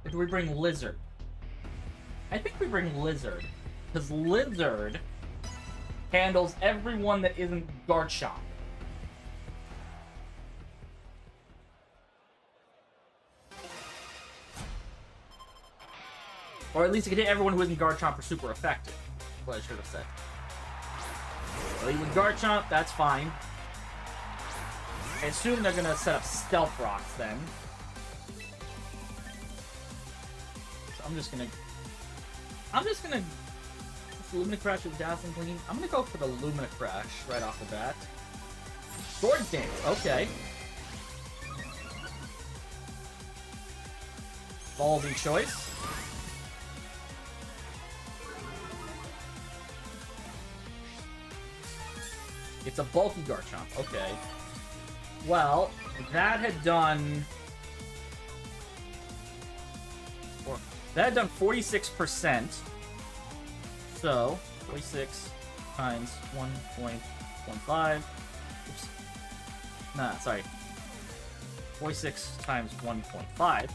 Or do we bring Lizard? I think we bring Lizard. Because Lizard handles everyone that isn't Garchomp. Or at least it can hit everyone who isn't Garchomp or super effective. That's what I should have said. So even Garchomp, that's fine. I assume they're gonna set up Stealth Rocks then. So I'm just gonna Lumina Crash with Dazzling Gleam. I'm gonna go for the Lumina Crash right off the bat. Swords Dance, okay. Ballsy choice. It's a bulky Garchomp, okay. Well, that had done... That had done 46%. So, 46 times 1.15. Oops. Nah, sorry. 46 times 1.5.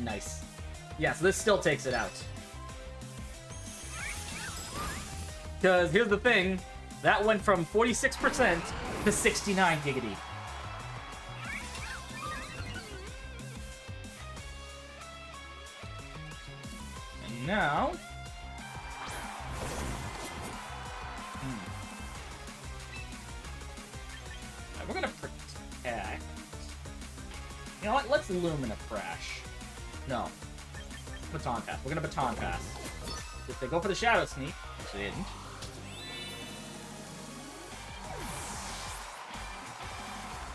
Nice. Yeah, so this still takes it out. Because here's the thing. That went from 46% to 69 giggity. And now... Alright, we're gonna protect... You know what? Let's Lumina Crash. No. Baton Pass. We're gonna Baton Pass. If they go for the Shadow Sneak, which they didn't.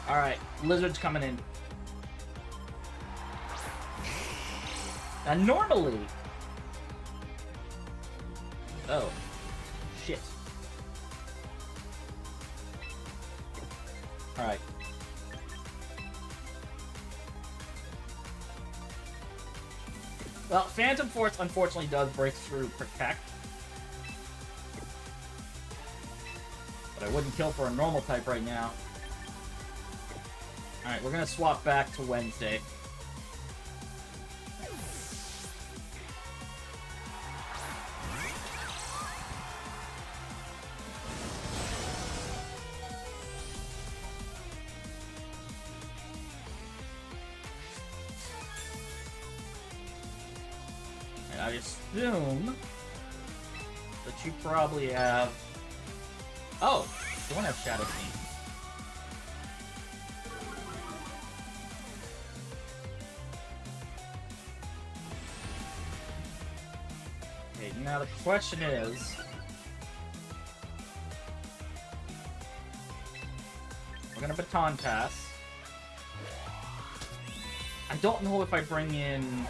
Alright, Lizard's coming in. Now, normally... Oh. Shit. Alright. Well, Phantom Force unfortunately does break through Protect. But I wouldn't kill for a normal type right now. Alright, we're gonna swap back to Wednesday. And I assume that you probably have... Oh! You don't have Shadow Sneak. Now the question is... We're gonna Baton Pass. I don't know if I bring in...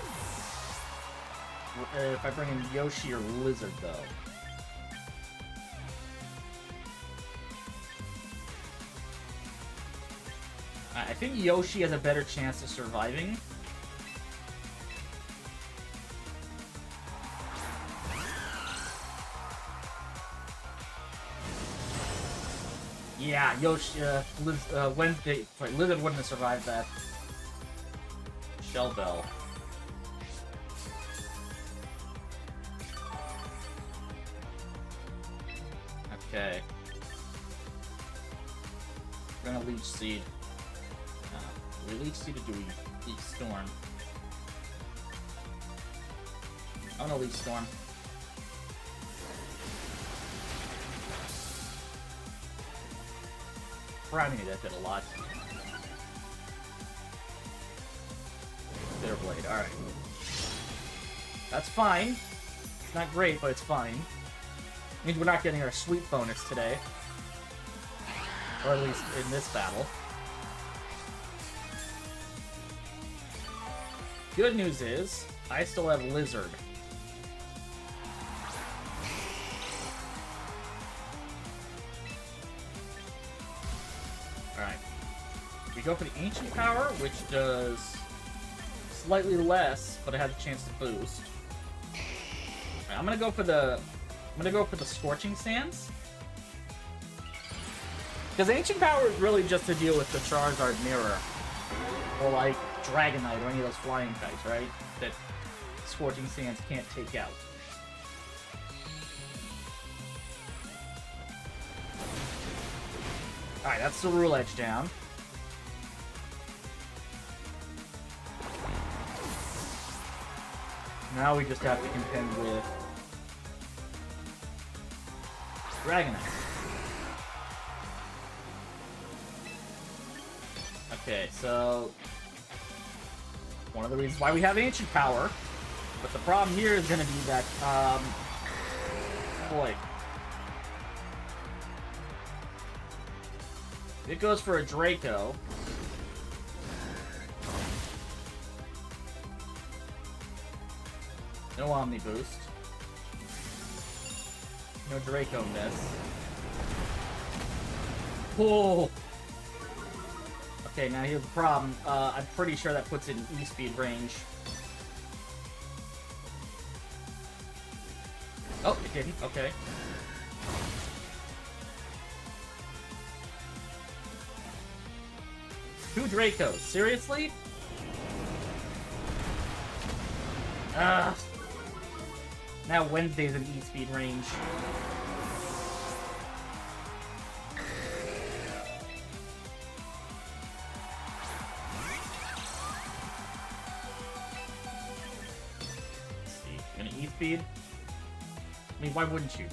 Yoshi or Lizard, though. I think Yoshi has a better chance of surviving. Yeah, Yoshi, Wednesday, sorry, Lizard wouldn't have survived that. Shell Bell. Okay. We're gonna Leech Seed. We Leech Seed or do we Leech Storm? I'm gonna Leech Storm. Priming that did a lot. Bitter Blade, alright. That's fine. It's not great, but it's fine. Means we're not getting our sweep bonus today. Or at least in this battle. Good news is, I still have Lizard. Alright. We go for the Ancient Power, which does slightly less, but it has a chance to boost. Right, I'm gonna go for the Scorching Sands. Because Ancient Power is really just to deal with the Charizard Mirror. Or like Dragonite or any of those flying types, right? That Scorching Sands can't take out. Alright, that's the Rule Edge down. Now we just have to contend with Dragonite. Okay, so one of the reasons why we have Ancient Power, but the problem here is going to be that boy. It goes for a Draco. No Omni Boost. No Draco miss. Oh! Okay, now here's the problem. I'm pretty sure that puts it in E-Speed range. Oh, it didn't. Okay. Two Dracos. Seriously? Ugh. Now Wednesday's in E-Speed range. Let's see. Gonna E-Speed? I mean, why wouldn't you?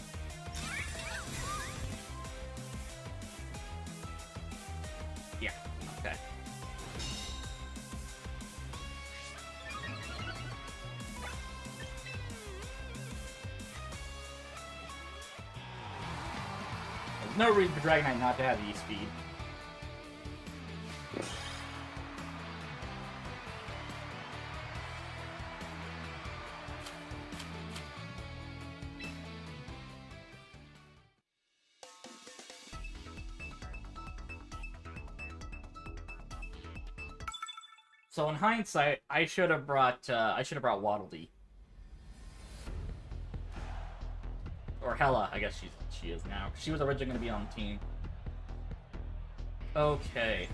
Yeah, okay. There's no reason for Dragonite not to have E-Speed. So in hindsight, I should have brought Waddle Dee. Or Hella, I guess she is now. She was originally going to be on the team. Okay.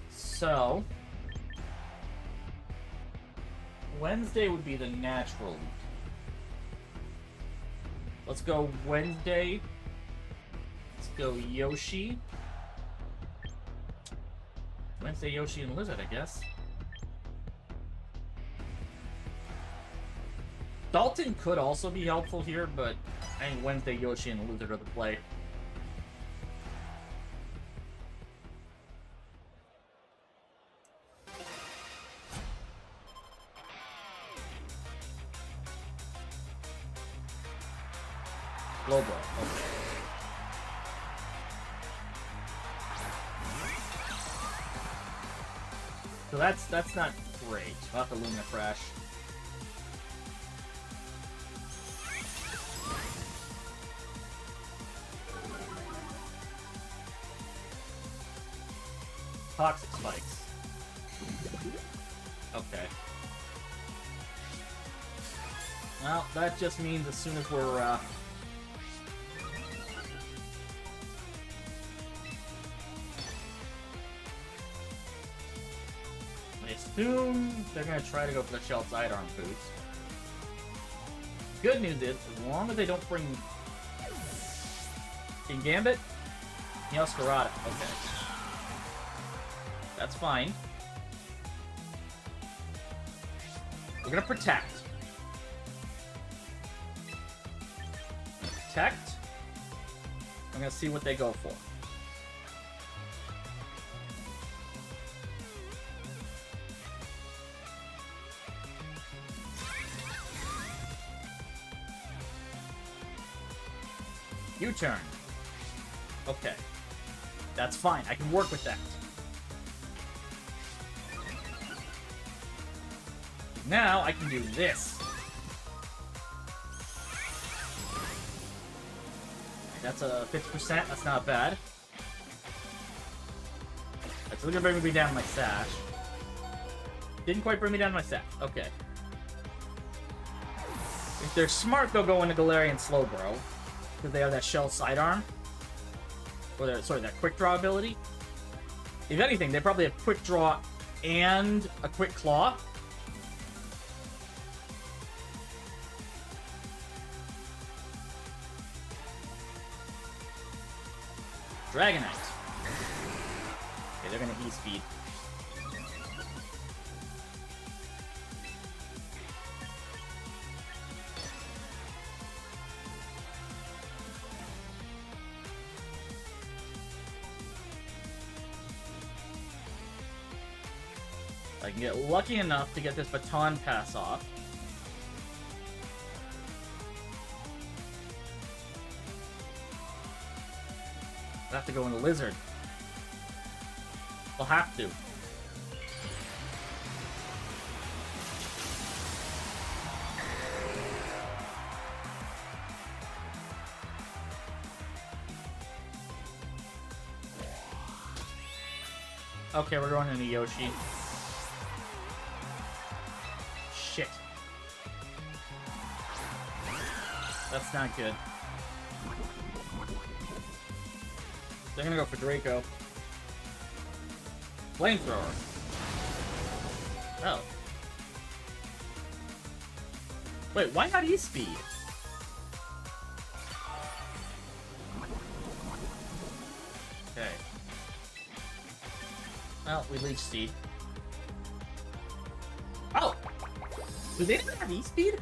So Wednesday would be the natural lead. Let's go Wednesday. Let's go Yoshi. Wednesday, Yoshi, and Lizard, I guess. Dalton could also be helpful here, but I think Wednesday, Yoshi, and Lizard are the play. Lobo, okay. So that's not great. I'll have to Lumina Crash. Toxic Spikes. Okay. Well, that just means as soon as we're assume they're going to try to go for the Shell Sidearm boost. Good news is, as long as they don't bring King Gambit, Neoscarada. Okay. That's fine. We're going to protect. Protect. I'm going to see what they go for. U-turn. Okay. That's fine. I can work with that. Now I can do this. That's a 50%. That's not bad. That's still gonna bring me down to my sash. Didn't quite bring me down to my sash. Okay. If they're smart, they'll go into Galarian Slowbro. Because they have that Shell Sidearm. Or their, sorry, that Quick Draw ability. If anything, they probably have Quick Draw and a Quick Claw. Dragonite. Okay, they're gonna E-Speed. I can get lucky enough to get this Baton Pass off. have to go in the lizard. We'll have to. Okay, we're going into Yoshi. Shit. That's not good. They're gonna go for Draco. Flamethrower. Oh. Wait, why not E-Speed? Okay. Well, we Leech Seed. Oh! Do they not have E-Speed?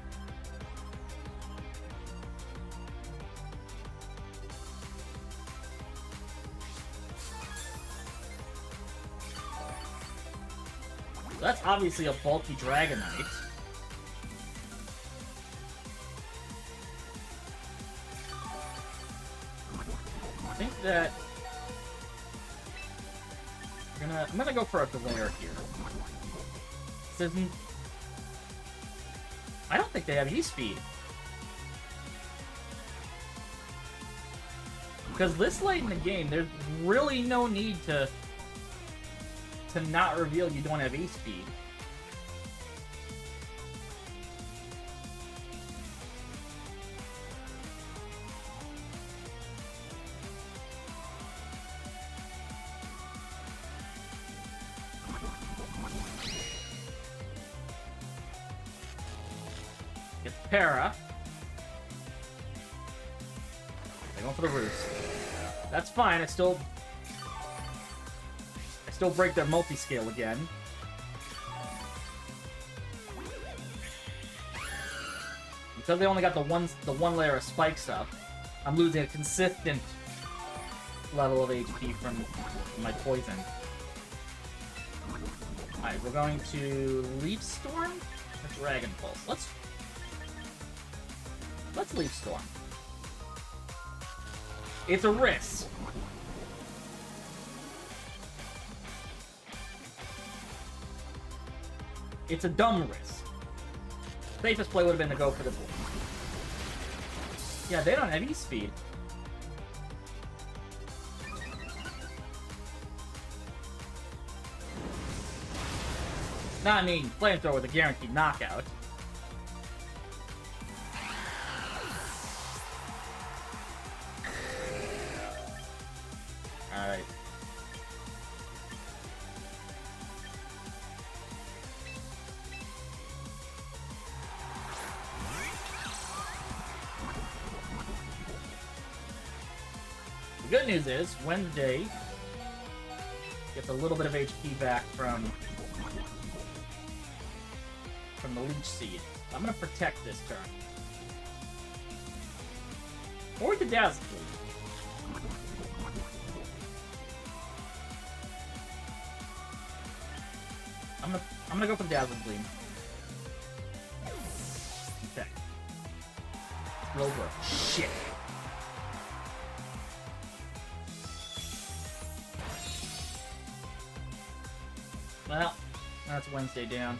That's obviously a bulky Dragonite. I think that I'm gonna go for a Glare here. This isn't. I don't think they have E-Speed. Because this late in the game, there's really no need to not reveal you don't have E-Speed. Get the Para. They're going for the Roost. That's fine, I still break their multi-scale again. Because they only got the one layer of spikes up, I'm losing a consistent level of HP from my poison. Alright, we're going to Leaf Storm or Dragon Pulse. Let's Leaf Storm. It's a risk. It's a dumb risk. Safest play would have been to go for the bull. Yeah, they don't have E-Speed. No, I mean, Flamethrower with a guaranteed knockout. Alright. The good news is, Wednesday gets a little bit of HP back from the Leech Seed. I'm gonna protect this turn. Or the Dazzle. I'm gonna go for the Dazzle Gleam. Okay. Rover. Shit. Well, that's Wednesday down.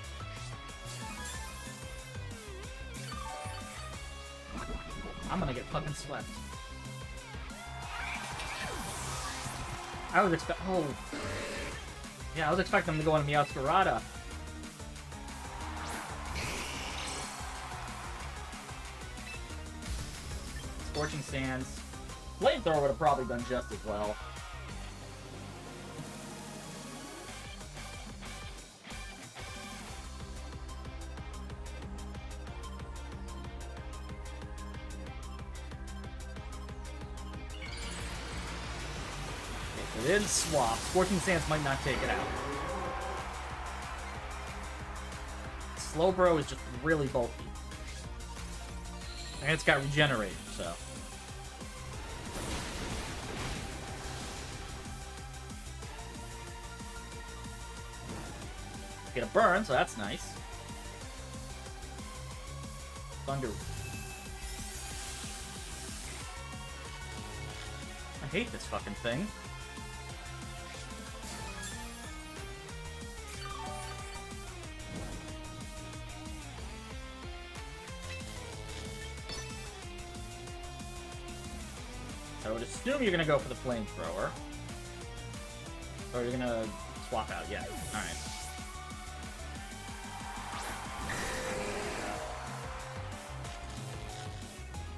I'm gonna get fucking swept. I was yeah, I was expecting them to go into Meowscarada. Scorching Sands. Flamethrower would have probably done just as well. It is swap. Scorching Sands might not take it out. Slowbro is just really bulky. And it's got Regenerate, so. Get a burn, so that's nice. Thunder. I hate this fucking thing. I would assume you're gonna go for the flamethrower. Or you're gonna swap out, yeah. Alright.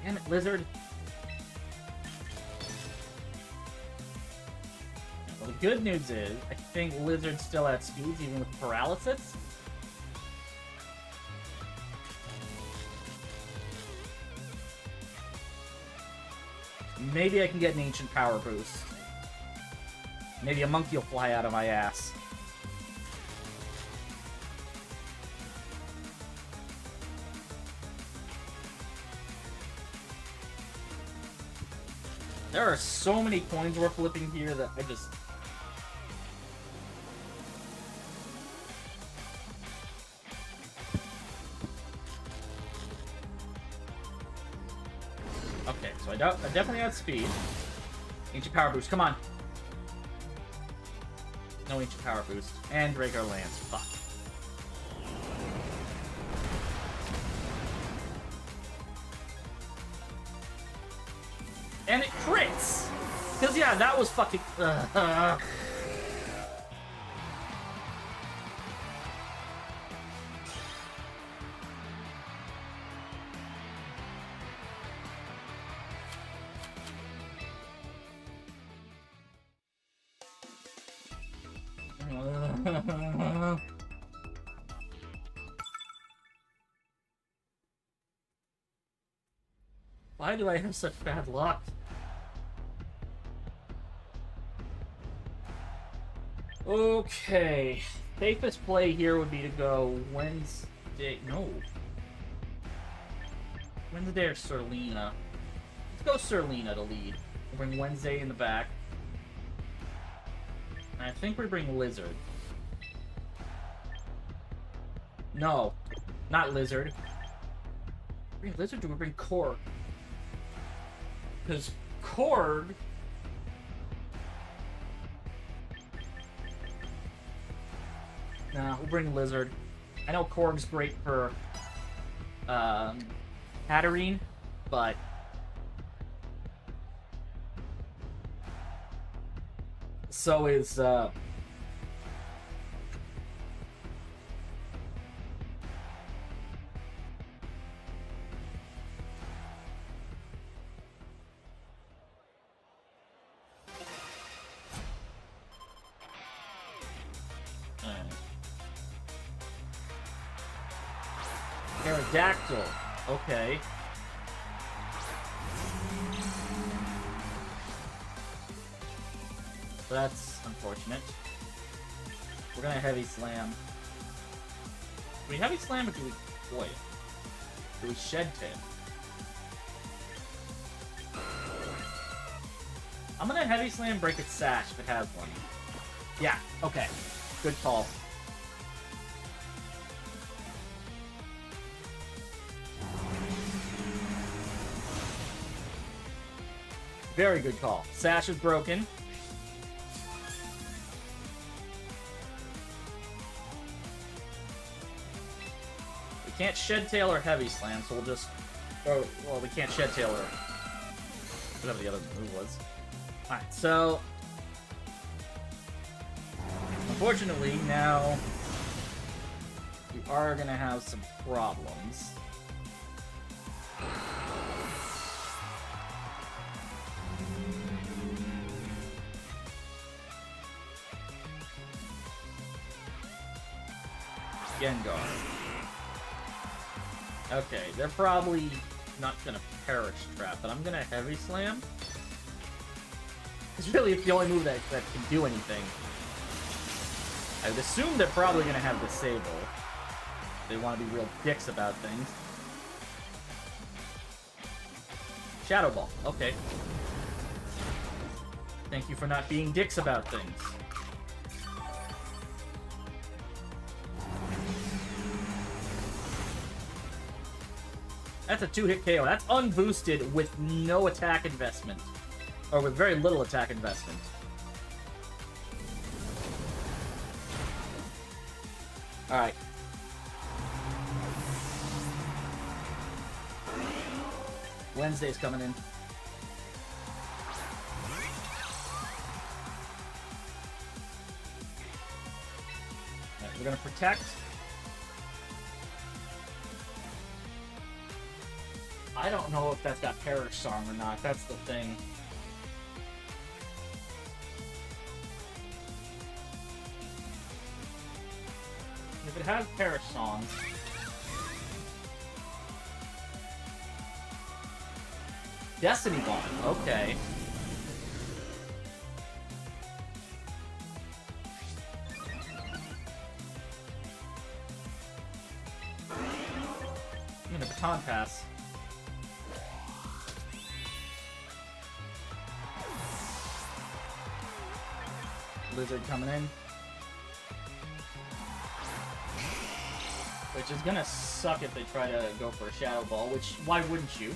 Damn it, Lizard. Well, the good news is, I think Lizard's still at speeds, even with paralysis. Maybe I can get an Ancient Power boost. Maybe a monkey will fly out of my ass. There are so many coins we're flipping here that I just... Okay, so I definitely had speed. Ancient Power boost, come on. No Ancient Power boost. And regular Lance, fuck. And it crits! Because, yeah, that was fucking... Why do I have such bad luck? Okay. Safest play here would be to go Wednesday. No. Wednesday or Serlina. Let's go Serlina to lead. We'll bring Wednesday in the back. And I think we bring Lizard. No. Not Lizard. Bring Lizard, or do we bring Korg? Because Korg... Nah, we'll bring Lizard. I know Korg's great for Hatterene, but so is Pterodactyl. Okay. That's unfortunate. We're gonna Heavy Slam. Do we Heavy Slam or do we... Boy. Do we Shed Tail? I'm gonna Heavy Slam, break its Sash if it has one. Yeah, okay. Good call. Very good call. Sash is broken. We can't Shed Tail or Heavy Slam, so we'll just... Oh, well, we can't Shed Tail or... whatever the other move was. Alright, so... Unfortunately, now... we are gonna have some problems. Gengar. Okay, they're probably not gonna Perish Trap, but I'm gonna Heavy Slam. Because really, it's the only move that can do anything. I would assume they're probably gonna have Disable. They want to be real dicks about things. Shadow Ball. Okay. Thank you for not being dicks about things. That's a 2-hit KO. That's unboosted with no attack investment. Or with very little attack investment. Alright. Wednesday's coming in. Alright, we're gonna protect. I don't know if that's got Perish Song or not. That's the thing. If it has Perish Song... Destiny Bond, okay. I'm gonna Baton Pass. Blizzard coming in. Which is gonna suck if they try to go for a Shadow Ball, which, why wouldn't you?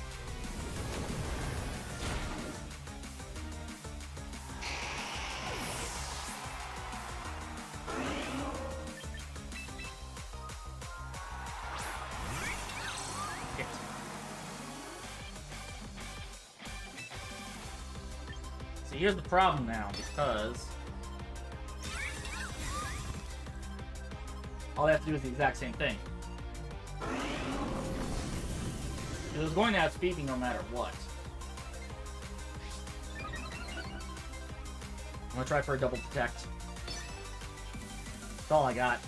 So here's the problem now, because all they have to do is the exact same thing. It was going to outspeed me no matter what. I'm gonna try for a double protect. That's all I got.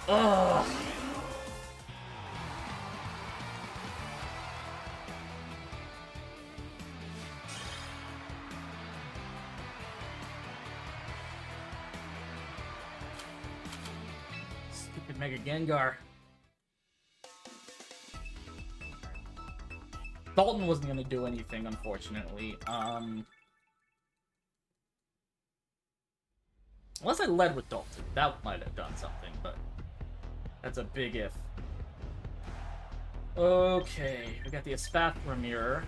Ugh. Stupid Mega Gengar. Dalton wasn't gonna do anything, unfortunately. Unless I led with Dalton, that might have done something, but that's a big if. Okay, we got the Espathra Mirror.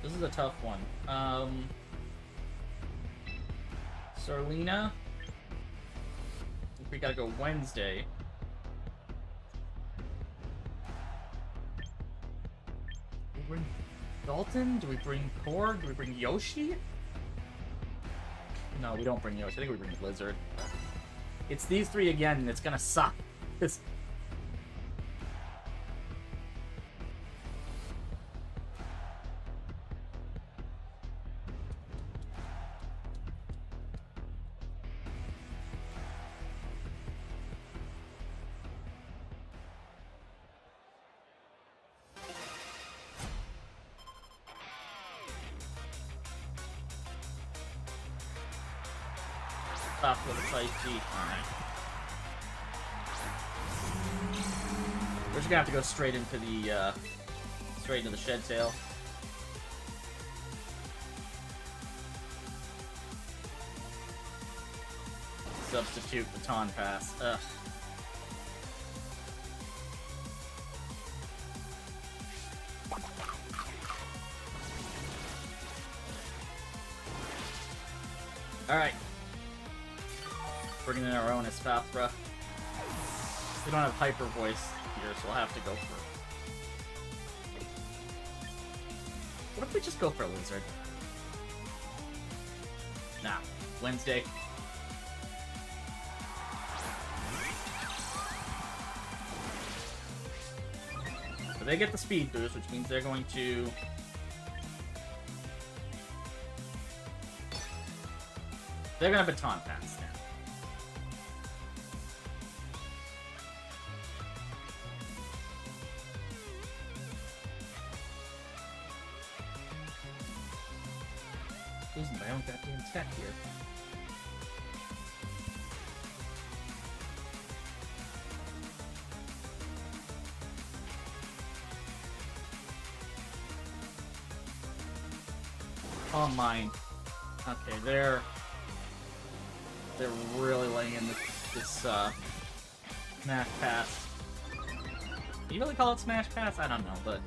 This is a tough one. Sarlina. I think we gotta go Wednesday. Do we bring Dalton? Do we bring Korg? Do we bring Yoshi? No, we don't bring Yoshi. I think we bring Blizzard. It's these three again, and it's gonna suck. It's... Stop with a tight G. Alright. We're just gonna have to go straight into the Shed Tail. Substitute Baton Pass. Ugh. Alright. Bringing in our own Espathra. We don't have Hyper Voice here, so we'll have to go for... What if we just go for a Lizard? Nah. Wednesday. So they get the speed boost, which means they're going to... They're gonna Baton Pass now. Losing my own goddamn tech here. Calm Mind. Okay, they're really laying in this Smash Pass. Can you really call it Smash Pass? I don't know, but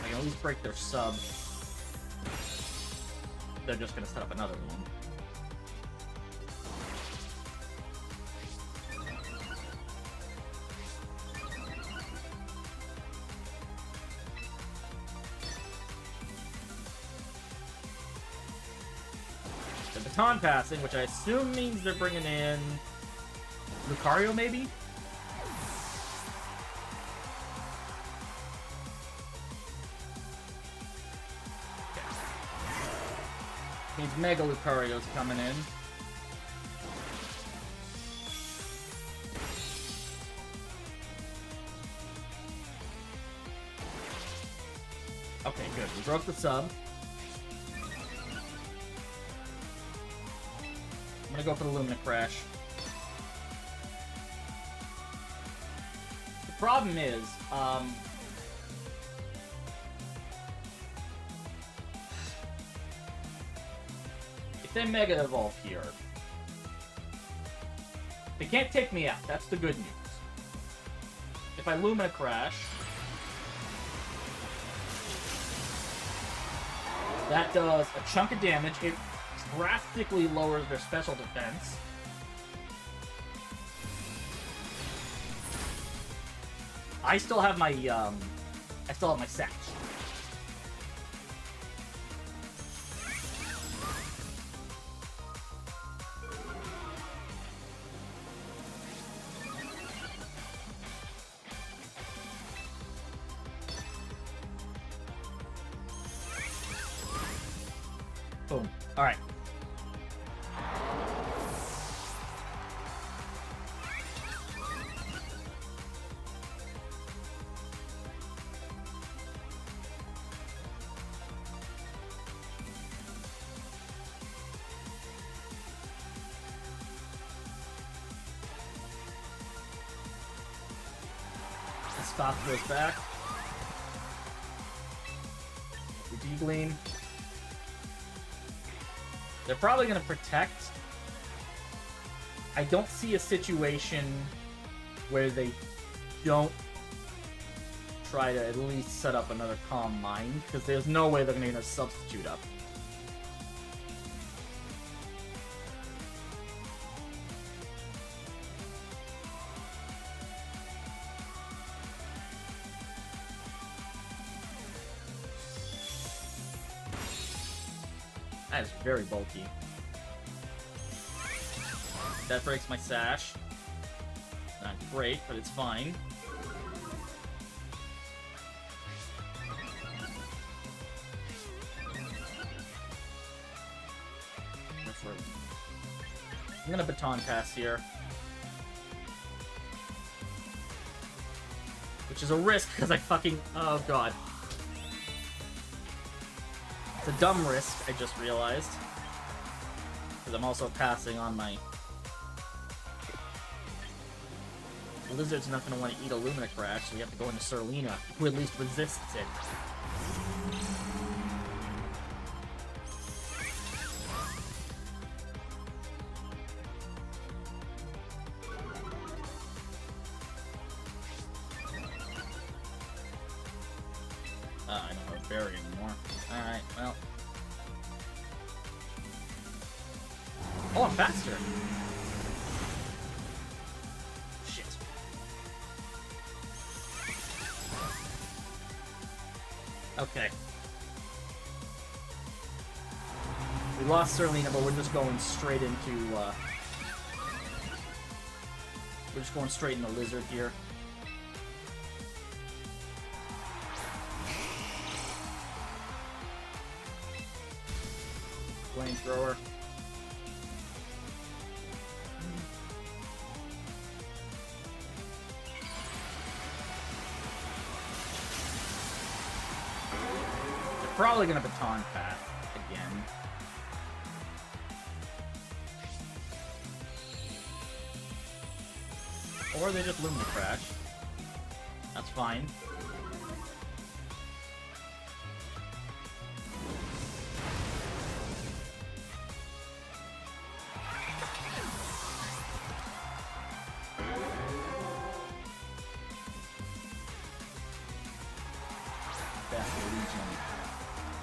I can at least break their sub. They're just gonna set up another one. The baton passing, which I assume means they're bringing in Lucario, maybe? Means Mega Lucario's coming in. Okay, good. We broke the sub. I'm gonna go for the Lumina Crash. The problem is, if they Mega Evolve here, they can't take me out. That's the good news. If I Lumina Crash, that does a chunk of damage. It drastically lowers their special defense. I still have my sash. Boom. All right. The stop goes back. We D-Gleam. They're probably going to protect. I don't see a situation where they don't try to at least set up another Calm Mind, because there's no way they're going to get a substitute up. That is very bulky. That breaks my sash. Not great, but it's fine. I'm gonna baton pass here. Which is a risk, because I fucking... Oh, God. It's a dumb risk, I just realized. Because I'm also passing on my... The Lizard's not going to want to eat a Lumina Crash, so we have to go into Serlina, who at least resists it. I don't have Berry anymore. Alright, well. Oh, I'm faster! Shit. Okay. We lost Serlina, but we're just going straight into, we're just going straight into Lizard here. Flamethrower. They're probably gonna baton pass again. Or they just Lumina Crash. That's fine.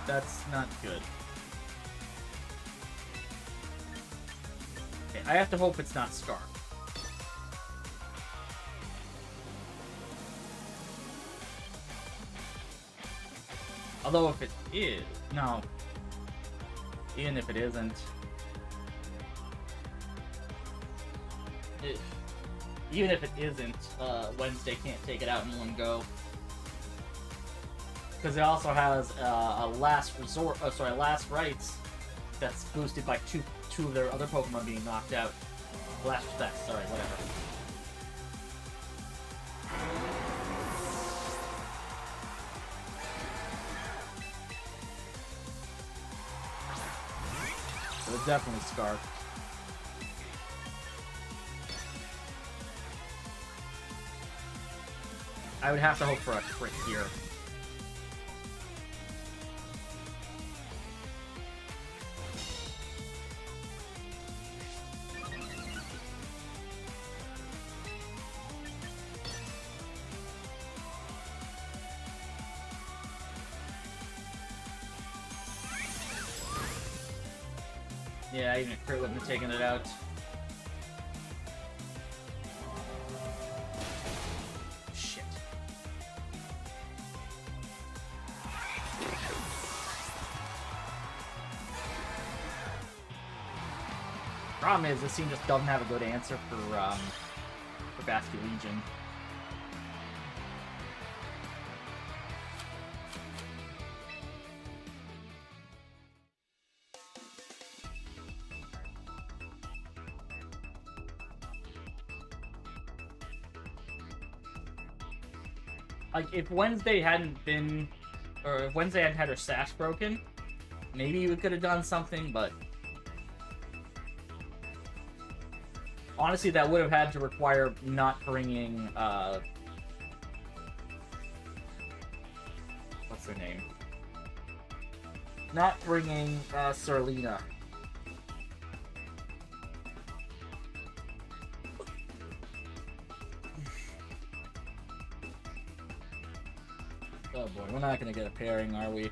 That's not good. Okay, I have to hope it's not Scarf. Although if it is... No. Even if it isn't... Even if it isn't, Wednesday can't take it out in one go. Because it also has a last resort, last rites that's boosted by two of their other Pokemon being knocked out. Last respect, sorry, whatever. So it's definitely Scarf. I would have to hope for a crit here. Yeah, even a crit wouldn't have taken it out. Shit. Problem is, this team just doesn't have a good answer for Basculegion. Like, if Wednesday hadn't been... Or if Wednesday hadn't had her sash broken, maybe we could have done something, but... Honestly, that would have had to require not bringing, what's her name? Not bringing, Serlina. Oh boy, we're not gonna get a pairing, are we?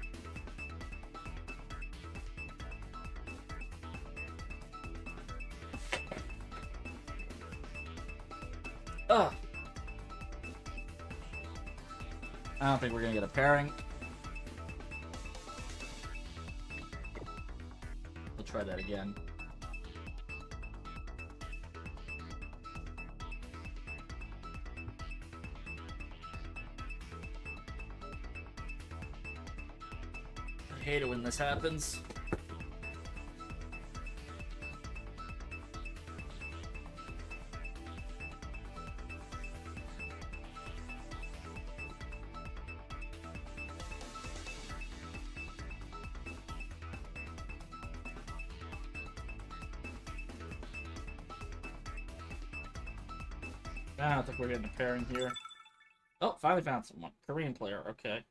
Ugh. I don't think we're gonna get a pairing. We'll try that again. I hate it when this happens. I don't think we're getting a pairing here. Oh, finally found someone. Korean player, okay.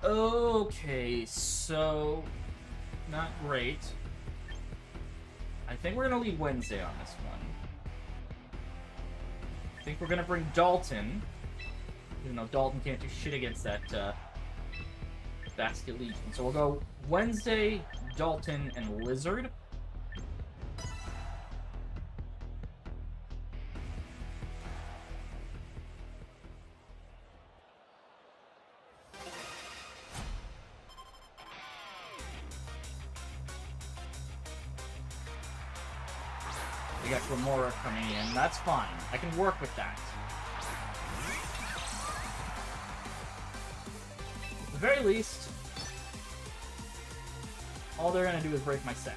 Okay, so... Not great. I think we're gonna leave Wednesday on this one. I think we're gonna bring Dalton. Even though Dalton can't do shit against that, Basculegion. So we'll go Wednesday, Dalton, and Lizard. We got Remora coming in. That's fine. I can work with that. At the very least, all they're gonna do is break my sash.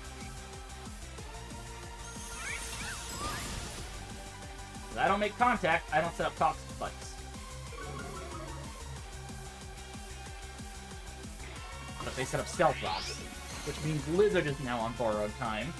If I don't make contact, I don't set up toxic spikes. But they set up stealth rocks, which means Lizard is now on borrowed time.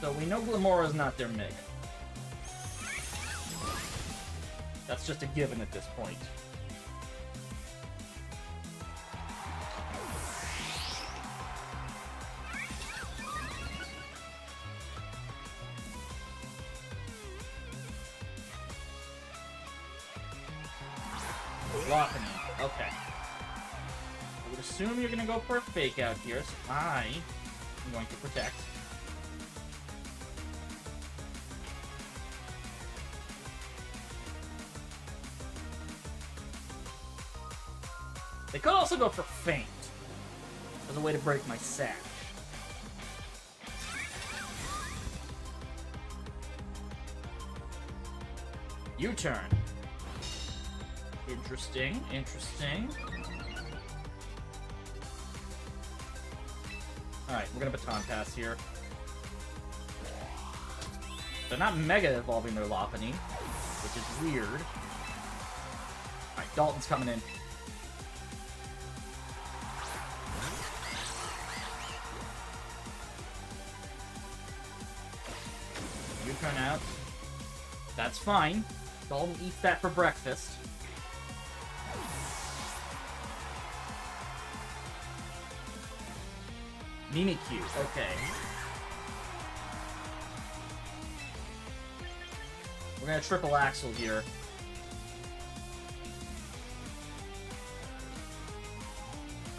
So we know Glimmora is not their Mega. That's just a given at this point. Lopunny. Okay. I would assume you're gonna go for a fake out here, so I am going to protect. They could also go for Feint as a way to break my sash. U-turn. Interesting, interesting. Alright, we're gonna Baton Pass here. They're not Mega Evolving their Lopunny, which is weird. Alright, Dalton's coming in. You turn out. That's fine. Dalton eats that for breakfast. Mimikyu, okay. We're gonna triple Axel here.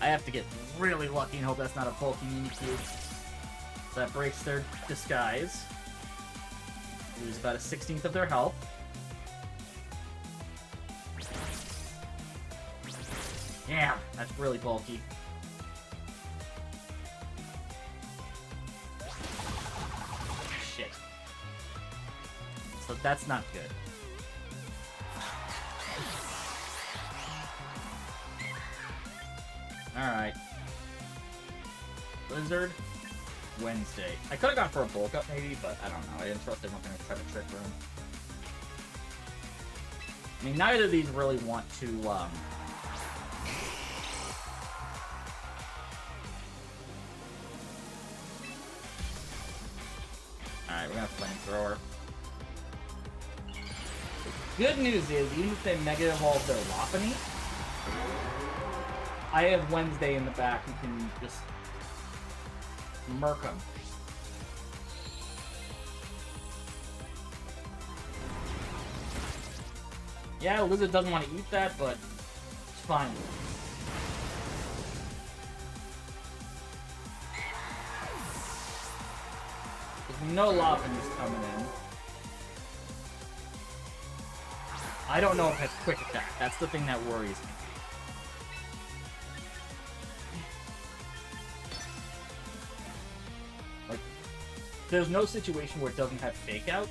I have to get really lucky and hope that's not a bulky Mimikyu. So that breaks their disguise. Lose about a 16th of their health. Damn, that's really bulky. Shit. So that's not good. Alright. Blizzard. Wednesday. I could have gone for a bulk up maybe, but I don't know. I didn't trust they weren't going to try to trick room. I mean, neither of these really want to, Alright, we're gonna Flamethrower. Good news is, even if they Mega Evolve their Lopunny, I have Wednesday in the back who can just murk him. Yeah, Lizard doesn't want to eat that, but it's fine. Because we know Lopunny's coming in. I don't know if it has quick attack. That's the thing that worries me. Like, there's no situation where it doesn't have Fake Out.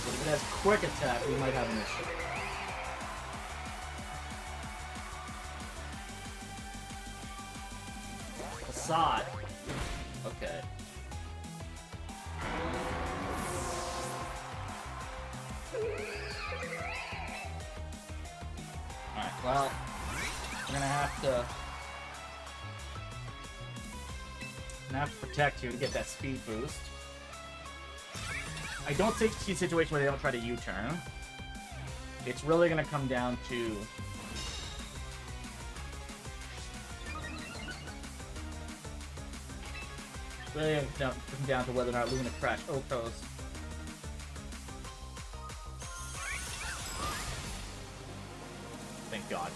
But if it has quick attack, we might have an issue. Facade. Okay. Alright, well, I'm gonna have to protect you to get that speed boost. I don't see a situation where they don't try to U-turn. It's really gonna come down to come down to whether or not Luna Crash Okos. Thank God.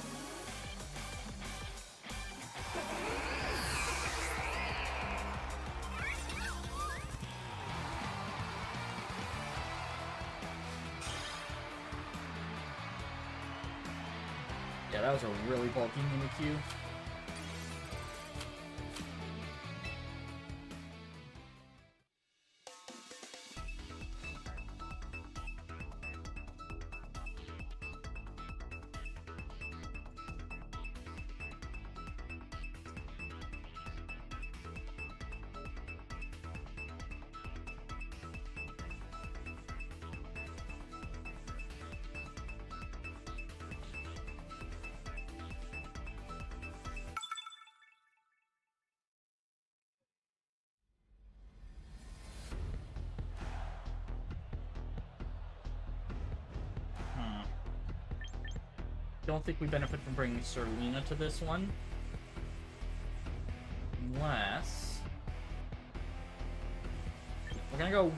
Yeah, that was a really bulky Mimikyu. don't think we benefit from bringing Serlina to this one. Unless... We're gonna go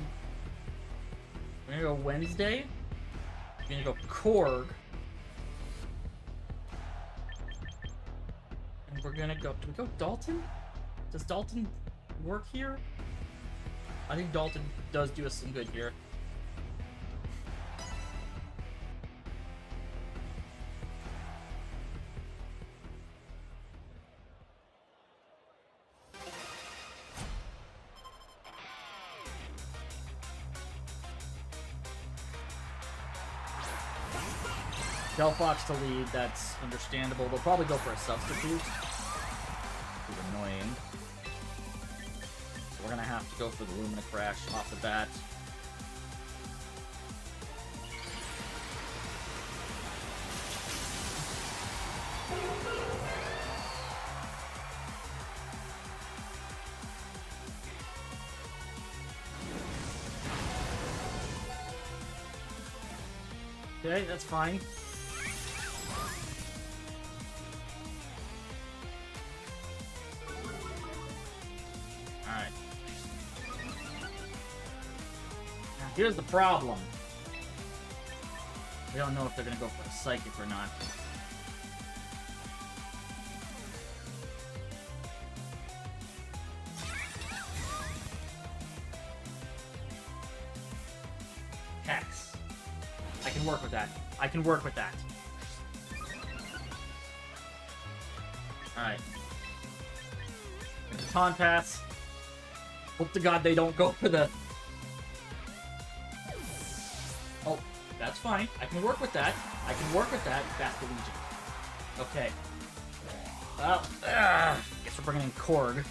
Wednesday. We're gonna go Korg. And we're gonna go... Do we go Dalton? Does Dalton work here? I think Dalton does do us some good here. Delphox to lead, that's understandable. They'll probably go for a substitute. Which is annoying. So we're gonna have to go for the Lumina Crash off the bat. Okay, that's fine. Alright. Now, here's the problem. We don't know if they're gonna go for a Psychic or not. Hex. I can work with that. I can work with that. Alright. Baton Pass. Hope to God they don't go for the... Oh, that's fine. I can work with that. I can work with that. Basket Legion. Okay. Well, guess we're bringing in Korg.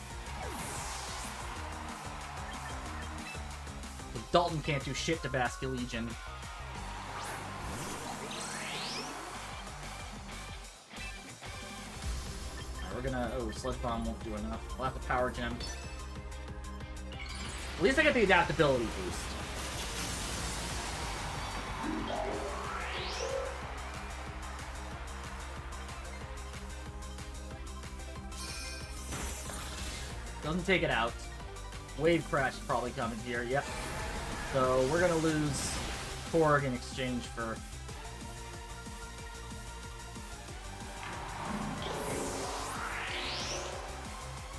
Dalton can't do shit to Basket Legion. We're gonna... Oh, Sludge Bomb won't do enough. We'll have to Power Gem. At least I get the adaptability boost. Doesn't take it out. Wave Crash is probably coming here, yep. So we're gonna lose Korg in exchange for...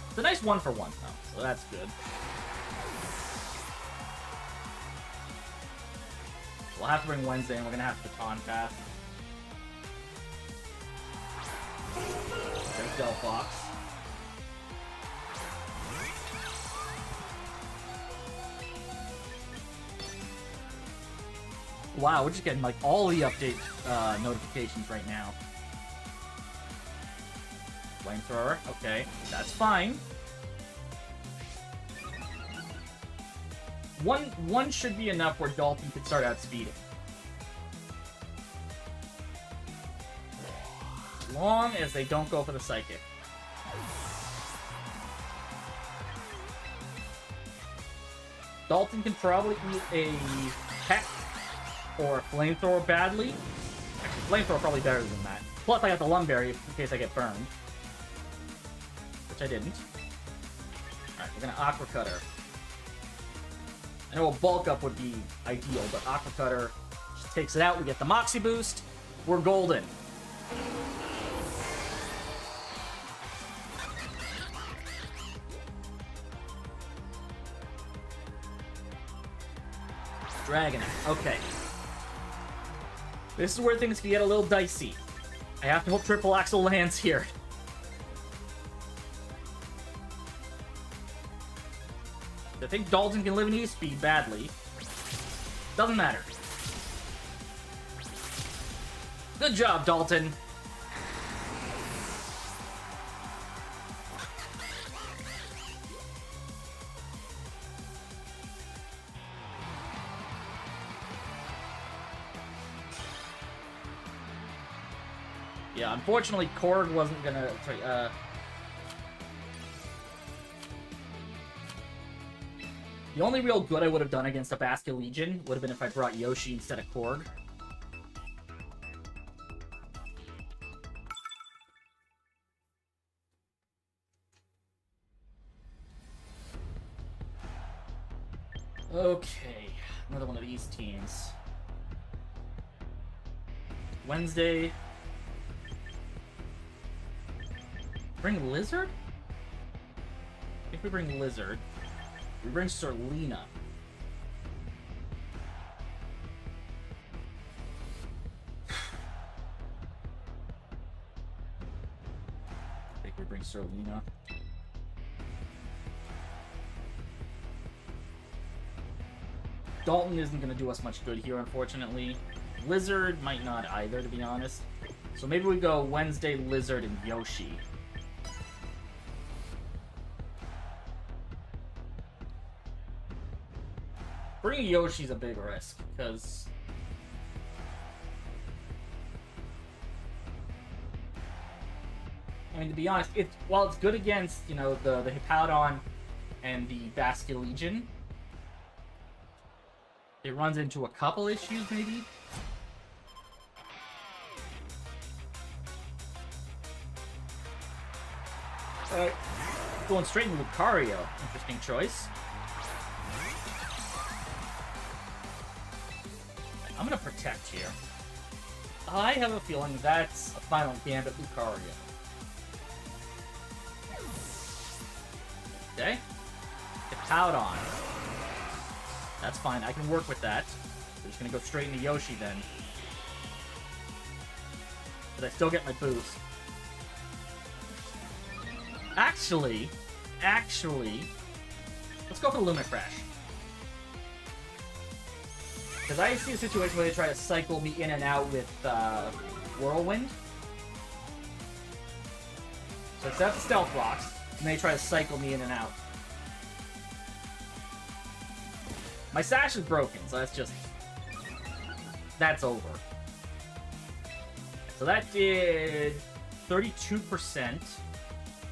It's a nice 1-for-1, though, so that's good. We'll have to bring Wednesday, and we're gonna have to Baton Pass. There's Delphox. Wow, we're just getting, like, all the update notifications right now. Flamethrower, okay, that's fine. One should be enough where Dalton could start outspeeding. As long as they don't go for the Psychic. Dalton can probably eat a Peck or a Flamethrower badly. Actually, Flamethrower probably better than that. Plus, I got the Lumberry in case I get burned. Which I didn't. Alright, we're gonna Aqua Cutter. I know a Bulk Up would be ideal, but Aqua Cutter just takes it out. We get the Moxie boost. We're golden. Dragonite. Okay. This is where things can get a little dicey. I have to hope Triple Axel lands here. I think Dalton can live in E-Speed badly. Doesn't matter. Good job, Dalton. Yeah, unfortunately, Korg wasn't gonna... Sorry, the only real good I would have done against a Basket Legion would have been if I brought Yoshi instead of Korg. Okay, another one of these teams. Wednesday. Bring Lizard? I think we bring Lizard. We bring Serlina. I think we bring Serlina. Dalton isn't going to do us much good here, unfortunately. Lizard might not either, to be honest. So maybe we go Wednesday, Lizard, and Yoshi. Bringing Yoshi's a big risk, because... I mean, to be honest, while it's good against, you know, the Hippowdon and the Basculegion, it runs into a couple issues, maybe? Alright. Going straight into Lucario. Interesting choice. I'm gonna protect here. I have a feeling that's a final Gambit Lucario. Okay. Hippowdon. That's fine, I can work with that. We're just gonna go straight into Yoshi then. But I still get my boost. Actually, let's go for Lumicrash. Because I see a situation where they try to cycle me in and out with Whirlwind. So accept the Stealth Rocks, and they try to cycle me in and out. My sash is broken, so that's over. So that did 32%.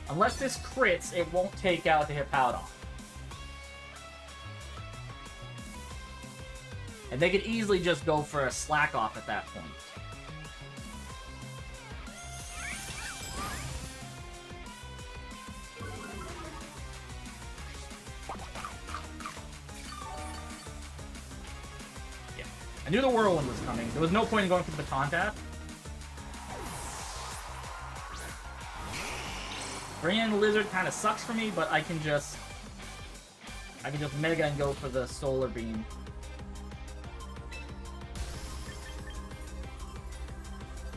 Unless this crits, it won't take out the Hippowdon. And they could easily just go for a slack off at that point. Yeah. I knew the Whirlwind was coming. There was no point in going for the Baton Path. Bringing in the Lizard kind of sucks for me, but I can just Mega and go for the Solar Beam.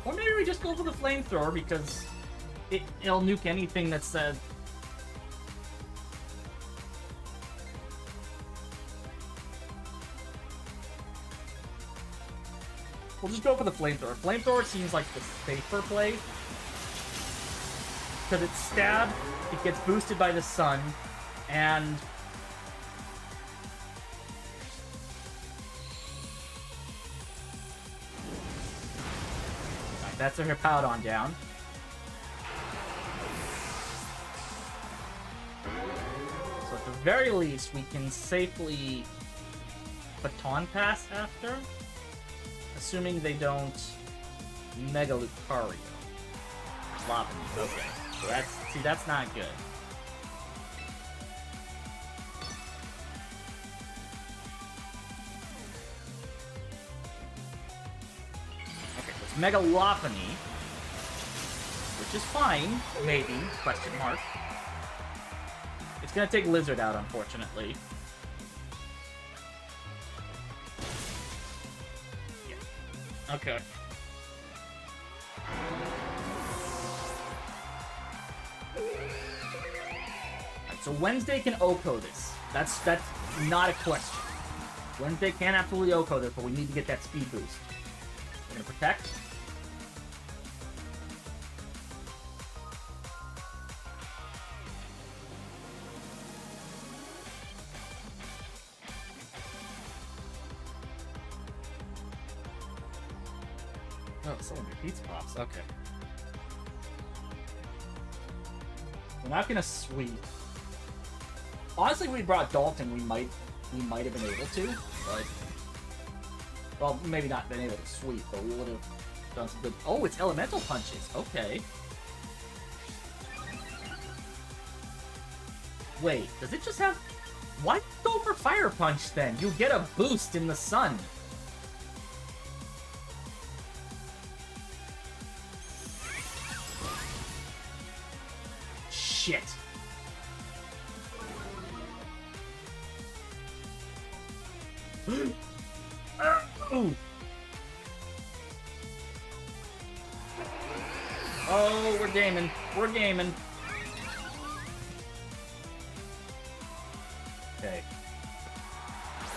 Or maybe we just go for the Flamethrower, because it'll nuke anything that says... We'll just go for the Flamethrower. Flamethrower seems like the safer play. Because it's Stab, it gets boosted by the sun, and... Right, that's a Hippowdon down. So at the very least, we can safely Baton Pass after, assuming they don't Mega Lucario. Lopunny, okay. So that's not good. Okay, so it's Mega Lopunny, which is fine, maybe, question mark. It's gonna take Lizard out, unfortunately. Yeah. Okay. So Wednesday can Oko this. That's not a question. Wednesday can absolutely Oko this, but we need to get that speed boost. We're gonna protect. Oh, someone repeats pops. Okay. We're not gonna sweep. Honestly, if we brought Dalton, we might have been able to, but... Well, maybe not been able to sweep, but we would have done some good... Oh, it's Elemental Punches! Okay. Wait, does it just have Why go for Fire Punch then? You get a boost in the sun. Shit. Oh, we're gaming. We're gaming. Okay.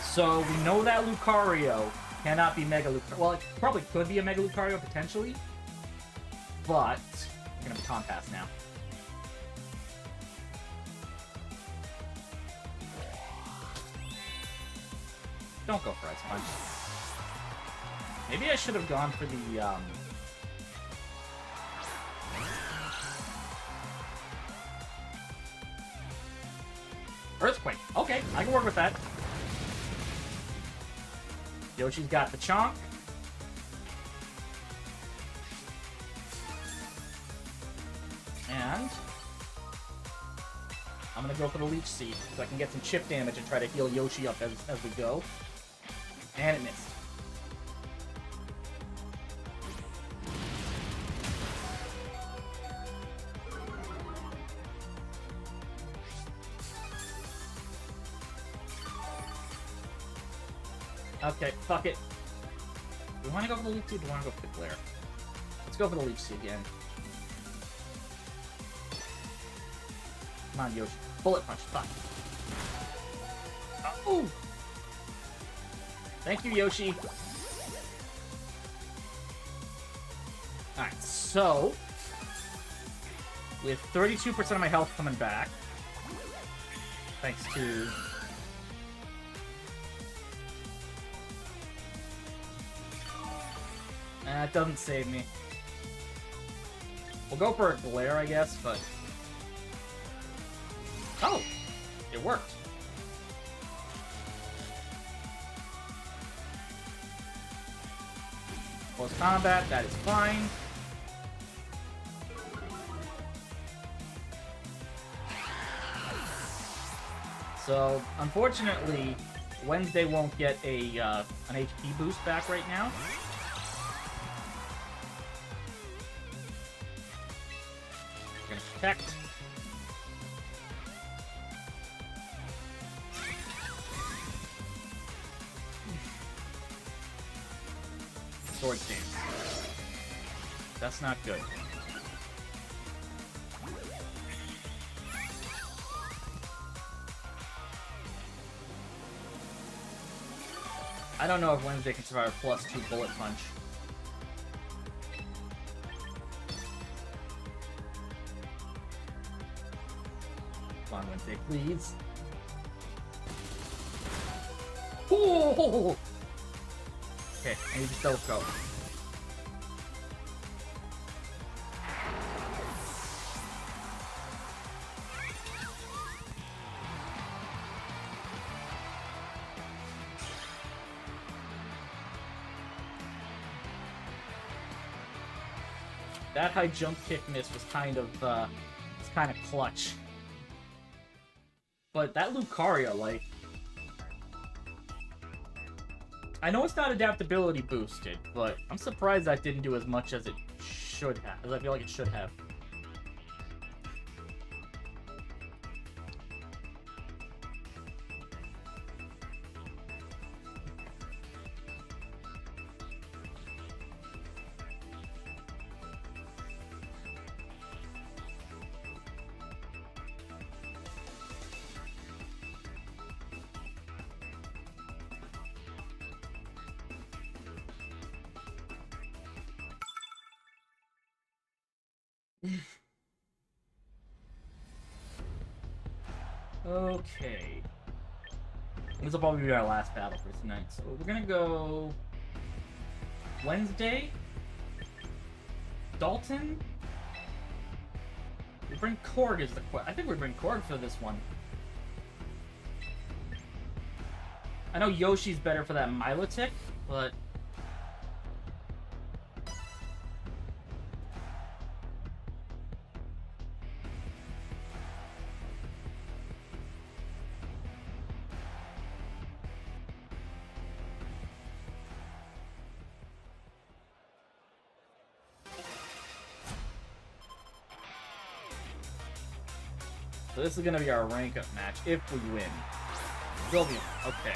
So, we know that Lucario cannot be Mega Lucario. Well, it probably could be a Mega Lucario, potentially. But, we're gonna Baton Pass now. Don't go for Ice Punch. Maybe I should have gone for the, Earthquake. Okay, I can work with that. Yoshi's got the Chonk. And I'm gonna go for the Leech Seed, so I can get some chip damage and try to heal Yoshi up as we go. And it missed. Okay, fuck it. Do we want to go for the Leech Seed or do we want to go for the Glare? Let's go for the Leech Seed again. Come on, Yoshi. Bullet Punch. Fuck. Oh! Thank you, Yoshi. Alright, so... with 32% of my health coming back, thanks to... it doesn't save me. We'll go for a Glare, I guess, but... oh! It worked. Close combat, that is fine. So, unfortunately, Wednesday won't get a an HP boost back right now. We're gonna protect. Sword Dance. That's not good. I don't know if Wednesday can survive a +2 Bullet Punch. Come on, Wednesday, please. Oh! Okay, I need to still go. That high jump kick miss was kind of clutch. But that Lucario, like... I know it's not adaptability boosted, but I'm surprised that didn't do as much as it should have, as I feel like it should have. Okay. This will probably be our last battle for tonight. So we're gonna go Wednesday, Dalton. We bring Korg as the I think we bring Korg for this one. I know Yoshi's better for that Milotic, but So this is gonna be our rank up match if we win. Sylveon, okay.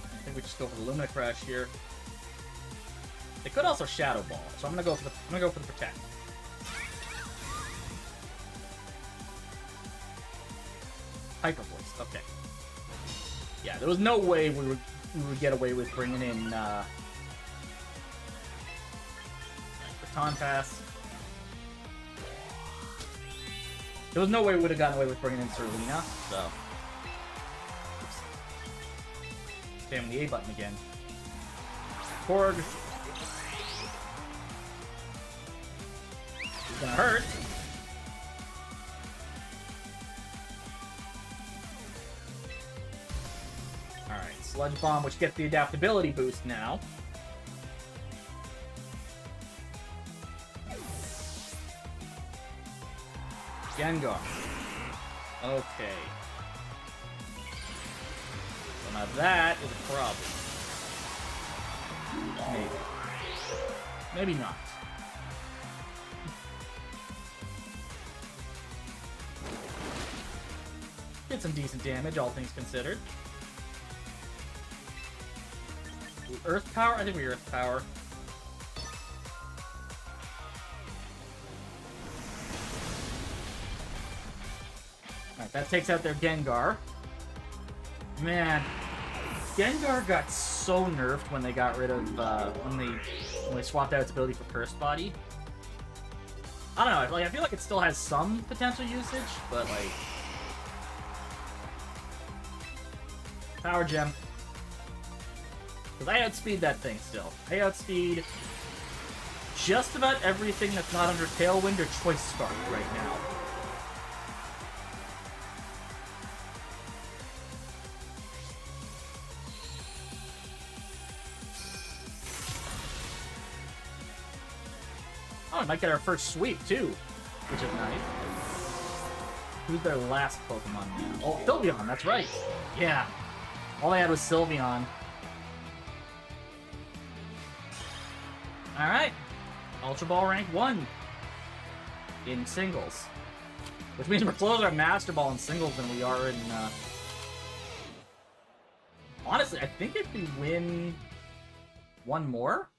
I think we just go for the Lumina Crash here. They could also Shadow Ball, so I'm gonna go for the Protect. Hyper Voice, okay. Yeah, there was no way we would get away with bringing in Baton Pass. There was no way we would have gotten away with bringing in Serena, so. Spamming the A button again. Korg. He's gonna hurt. Alright, Sludge Bomb, which gets the adaptability boost now. Gengar. Okay. So now that is a problem. Maybe. Maybe not. Did some decent damage, all things considered. Earth Power? I think we Earth Power. Alright, that takes out their Gengar. Man, Gengar got so nerfed when they got rid of, when they swapped out its ability for Curse Body. I don't know, like, I feel like it still has some potential usage, but, like... Power Gem. Because I outspeed that thing still. I outspeed just about everything that's not under Tailwind or Choice Scarf right now. Oh, we might get our first sweep, too. Which is nice. Who's their last Pokemon now? Oh, Sylveon, that's right. Yeah. All they had was Sylveon. Alright. Ultra Ball rank 1. In singles. Which means we're closer to Master Ball in singles than we are in, Honestly, I think if we win one more,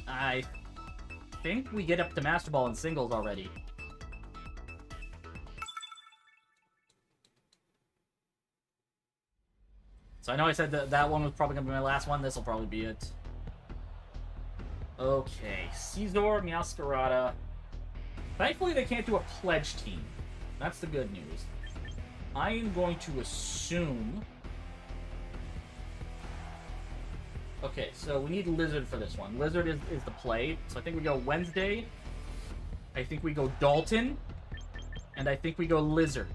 I think we get up to Master Ball in singles already. So I know I said that one was probably going to be my last one. This will probably be it. Okay. Scizor, Meowscarada. Thankfully, they can't do a pledge team. That's the good news. I am going to assume... Okay, so we need Lizard for this one. Lizard is the play. So I think we go Wednesday. I think we go Dalton. And I think we go Lizard.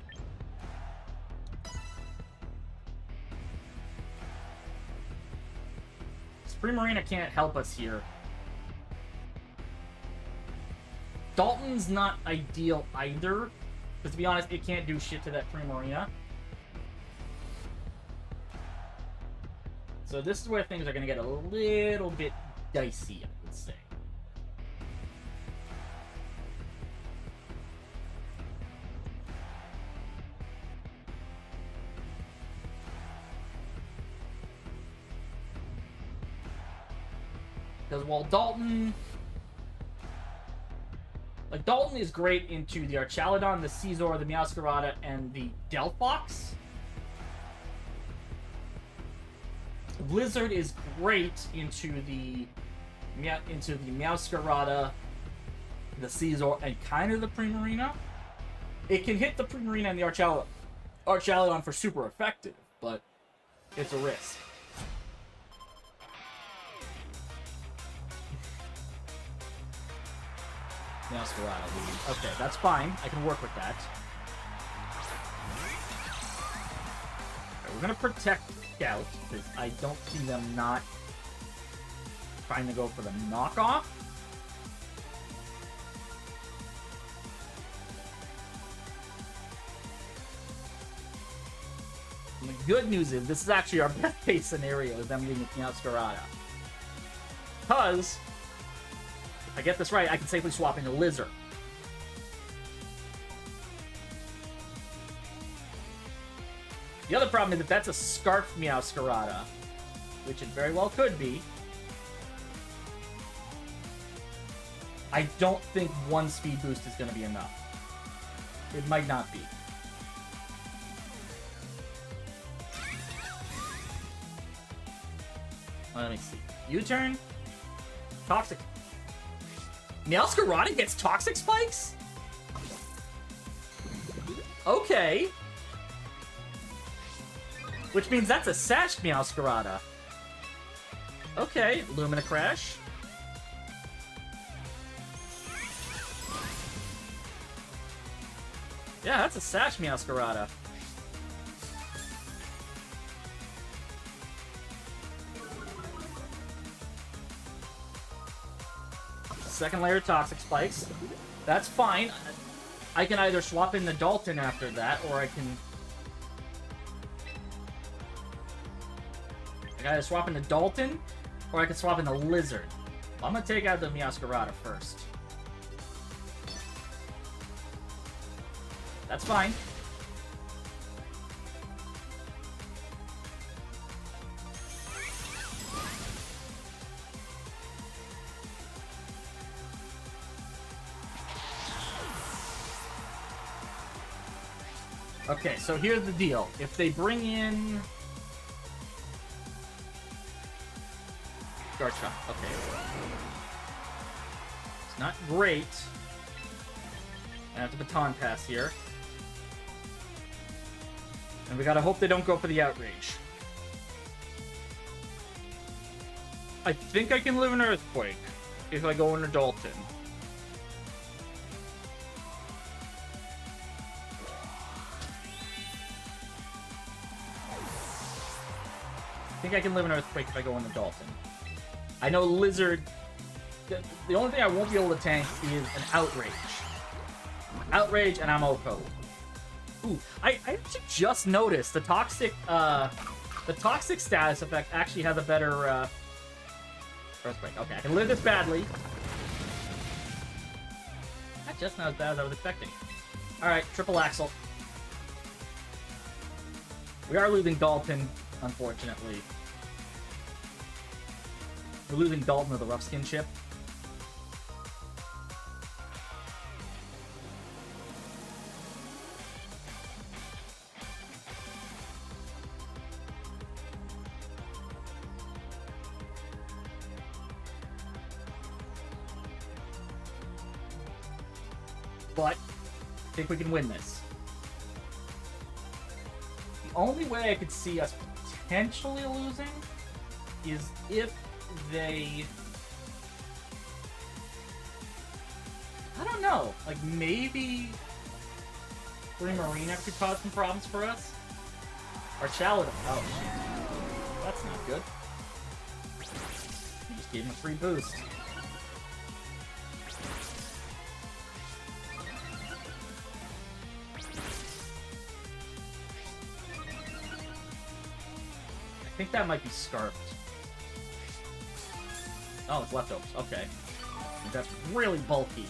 Primarina can't help us here. Dalton's not ideal either. Because to be honest, it can't do shit to that Primarina. So this is where things are going to get a little bit dicey, I would say. Because while Dalton... Like, Dalton is great into the Archaludon, the Scizor, the Meowscarada, and the Delphox. Blizzard is great into the Meowscarada, the Scizor, and kind of the Primarina. It can hit the Primarina and the Archaludon for super effective, but it's a risk. Meowscarada. Okay, that's fine. I can work with that. Right, we're gonna protect Scout, because I don't see them not trying to go for the knockoff. And the good news is, this is actually our best case scenario, is them leading with Meowscarada. Because I get this right, I can safely swap into Lizard. The other problem is that that's a Scarf Meowscarada, which it very well could be. I don't think one speed boost is going to be enough. It might not be. Let me see. U-turn? Toxic. Meowscarada gets Toxic Spikes? Okay. Which means that's a Sash Meowscarada. Okay, Lumina Crash. Yeah, that's a Sash Meowscarada. Second layer of Toxic Spikes. That's fine. I can either swap in the Dalton after that, or I can either swap in the Dalton, or I can swap in the Lizard. Well, I'm gonna take out the Meowscarada first. That's fine. Okay, so here's the deal. If they bring in Garchomp, okay. It's not great. I have to Baton Pass here. And we gotta hope they don't go for the Outrage. I think I can live in Earthquake if I go into Dalton. I think I can live in Earthquake if I go into Dalton. I know Lizard... The only thing I won't be able to tank is an Outrage. Outrage and I'm OHKO. Ooh, I actually just noticed the toxic status effect actually has a better Earthquake. Okay, I can live this badly. Not just not as bad as I was expecting. Alright, Triple Axle. We are losing Dalton, unfortunately. We're losing Dalton with the Rough Skin chip. But I think we can win this. The only way I could see us potentially losing is if they... I don't know. Like, maybe Marina could cause some problems for us? Or Chaladon. Oh, shit. That's not good. We just gave him a free boost. I think that might be Scarfed. Oh, it's Leftovers. Okay. That's really bulky.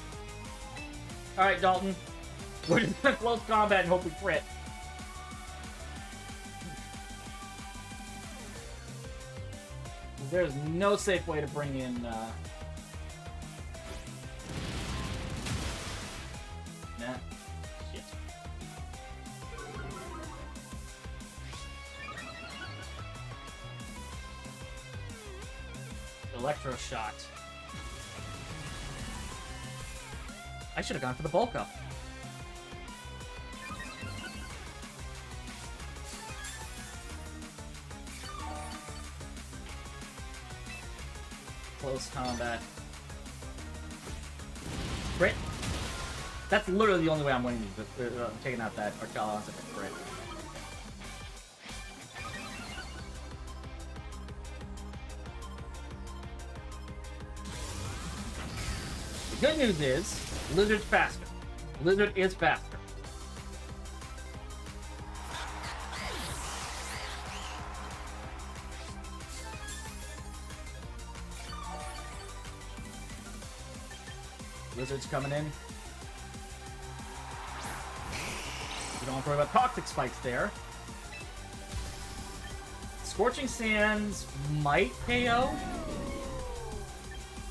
Alright, Dalton. We're just gonna close combat and hope we crit. There's no safe way to bring in, Nah. Shit. Electro Shot. I should have gone for the bulk up. Close combat. Crit. That's literally the only way I'm winning these. Taking out that Arcala onto the crit. The good news is, Lizard's faster. Lizard is faster. Lizard's coming in. We don't have to worry about toxic spikes there. Scorching Sands might KO.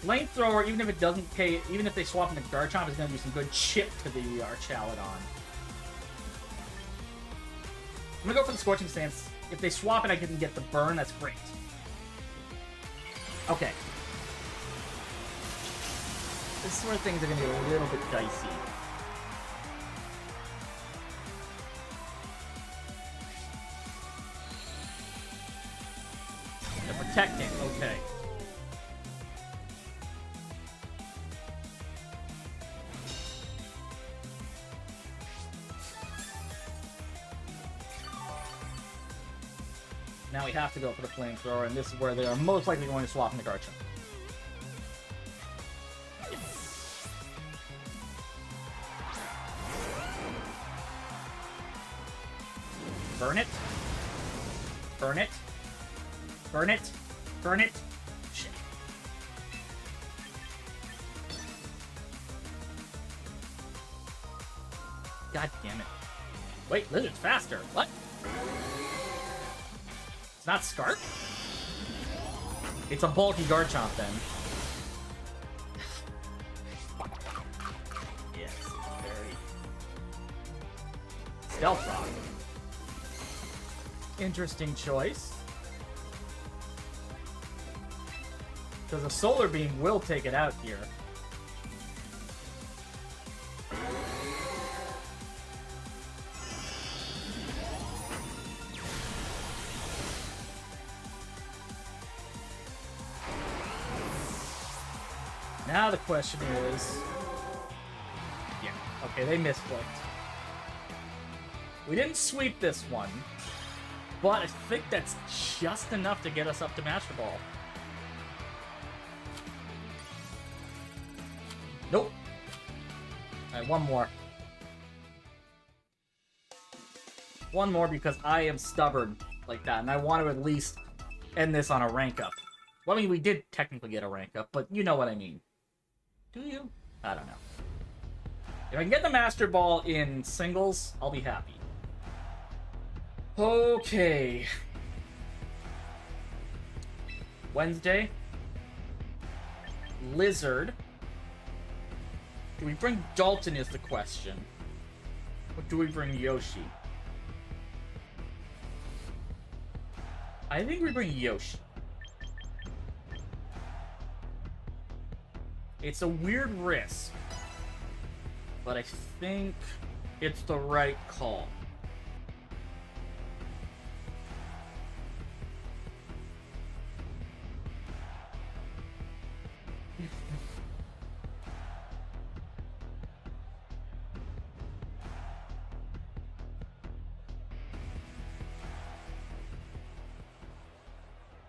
Flamethrower, even if it doesn't KO, even if they swap into Garchomp, is going to do some good chip to the Archaludon. I'm going to go for the Scorching Sands. If they swap it, I can get the burn. That's great. Okay. This is where things are going to be a little bit dicey. They're protecting. Okay. Now we have to go for the Flamethrower, and this is where they are most likely going to swap into Garchomp. Burn it. Burn it. Burn it. Burn it. Shit. God damn it. Wait, Lizard's faster. What? It's not Scarf? It's a bulky Garchomp then. Yes, very. Stealth Rock. Interesting choice. Because a Solar Beam will take it out here. Now the question is... Yeah, okay, they misflipped. We didn't sweep this one, but I think that's just enough to get us up to Master Ball. Nope. Alright, one more. One more because I am stubborn like that, and I want to at least end this on a rank up. Well, I mean, we did technically get a rank up, but you know what I mean. Do you? I don't know. If I can get the Master Ball in singles, I'll be happy. Okay. Wednesday. Lizard. Do we bring Dalton is the question. Or do we bring Yoshi? I think we bring Yoshi. It's a weird risk, but I think it's the right call.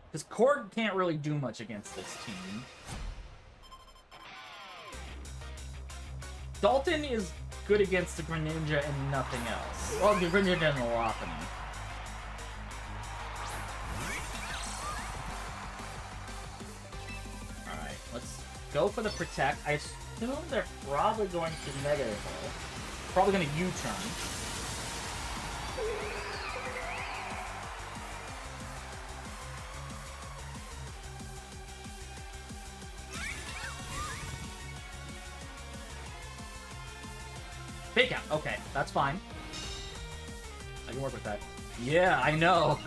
Because Korg can't really do much against this team. Dalton is good against the Greninja and nothing else. Well, the Greninja and the Lopunny. Alright, let's go for the Protect. I assume they're probably going to Negative Hole. Probably going to U-turn. Fake out. Okay, that's fine. I can work with that. Yeah, I know.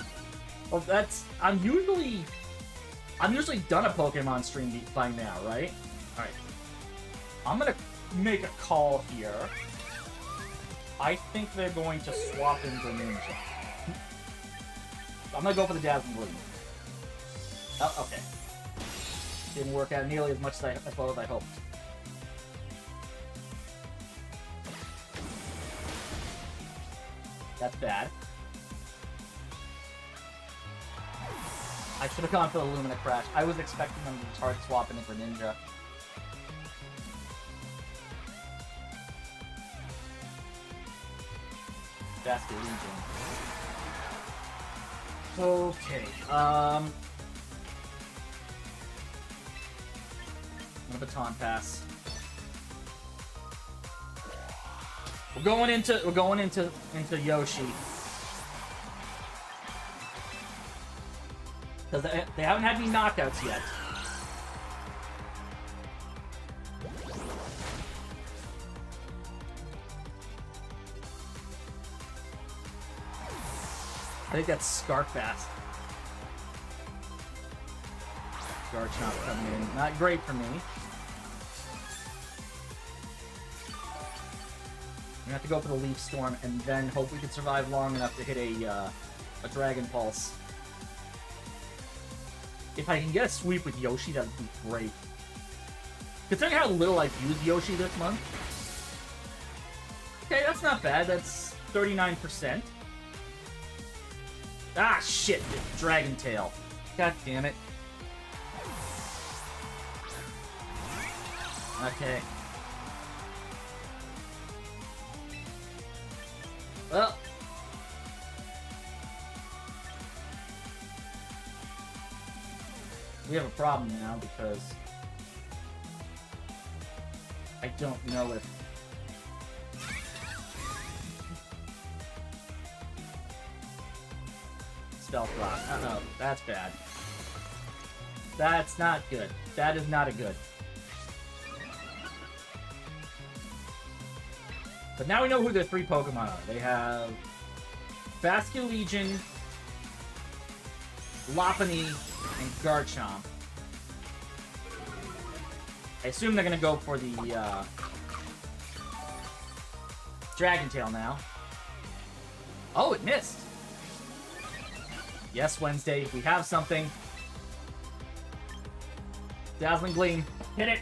Well, that's... I'm usually done a Pokemon stream by now, right? Alright. I'm gonna make a call here. I think they're going to swap in Greninja. I'm gonna go for the Dazzling Gleam. Oh, okay. Didn't work out nearly as much as I hoped. That's bad. I should have gone for the Lumina Crash. I was expecting them to just hard swap in for Ninja. That's the Legion. Okay, I'm gonna Baton Pass. We're going into Yoshi. Because they haven't had any knockouts yet. I think that's Scarfast. Garchomp coming in. Not great for me. We have to go for the Leaf Storm and then hope we can survive long enough to hit a Dragon Pulse. If I can get a sweep with Yoshi, that would be great. Considering how little I've used Yoshi this month. Okay, that's not bad. That's 39%. Ah, shit. Dragon Tail. God damn it. Okay. Well. We have a problem now because I don't know if Stealth Rock. Uh-oh, that's bad. That's not good. That is not a good. But now we know who the three Pokemon are. They have Basculegion, Lopunny, and Garchomp. I assume they're gonna go for the Dragon Tail now. Oh, it missed. Yes, Wednesday, we have something. Dazzling Gleam, hit it.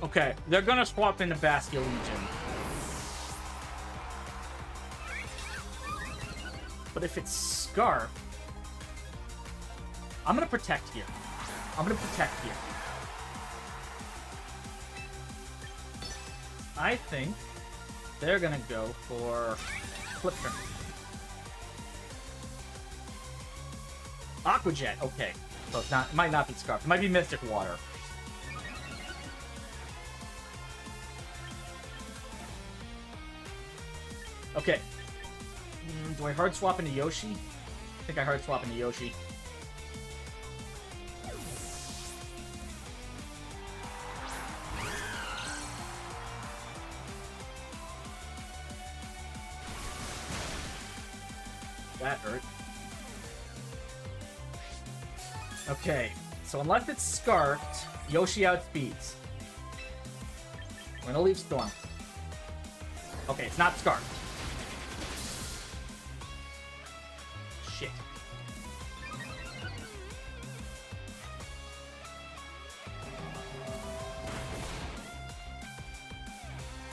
Okay, they're gonna swap into Basculegion. But if it's Scarf, I'm gonna protect here. I think they're gonna go for Flip Turn. Aqua Jet, okay. So it's not, it might not be Scarf. It might be Mystic Water. Okay. Do I hard swap into Yoshi? I think I hard swap into Yoshi. That hurt. Okay, so unless it's Scarfed, Yoshi outspeeds. We're gonna leave Storm. Okay, it's not Scarfed. Shit.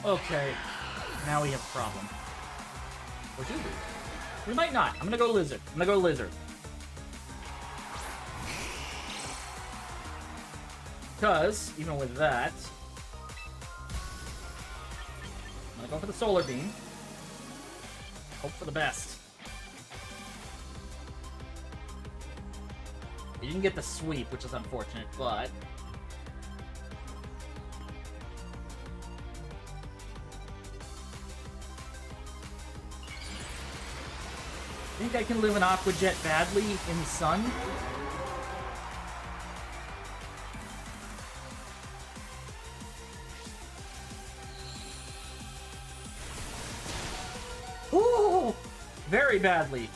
Okay, now we have a problem. Or do we? We might not. I'm gonna go Lizard. Because, even with that, I'm gonna go for the Solar Beam. Hope for the best. You didn't get the sweep, which is unfortunate, but... I think I can live an Aqua Jet badly in the sun. Ooh! Very badly.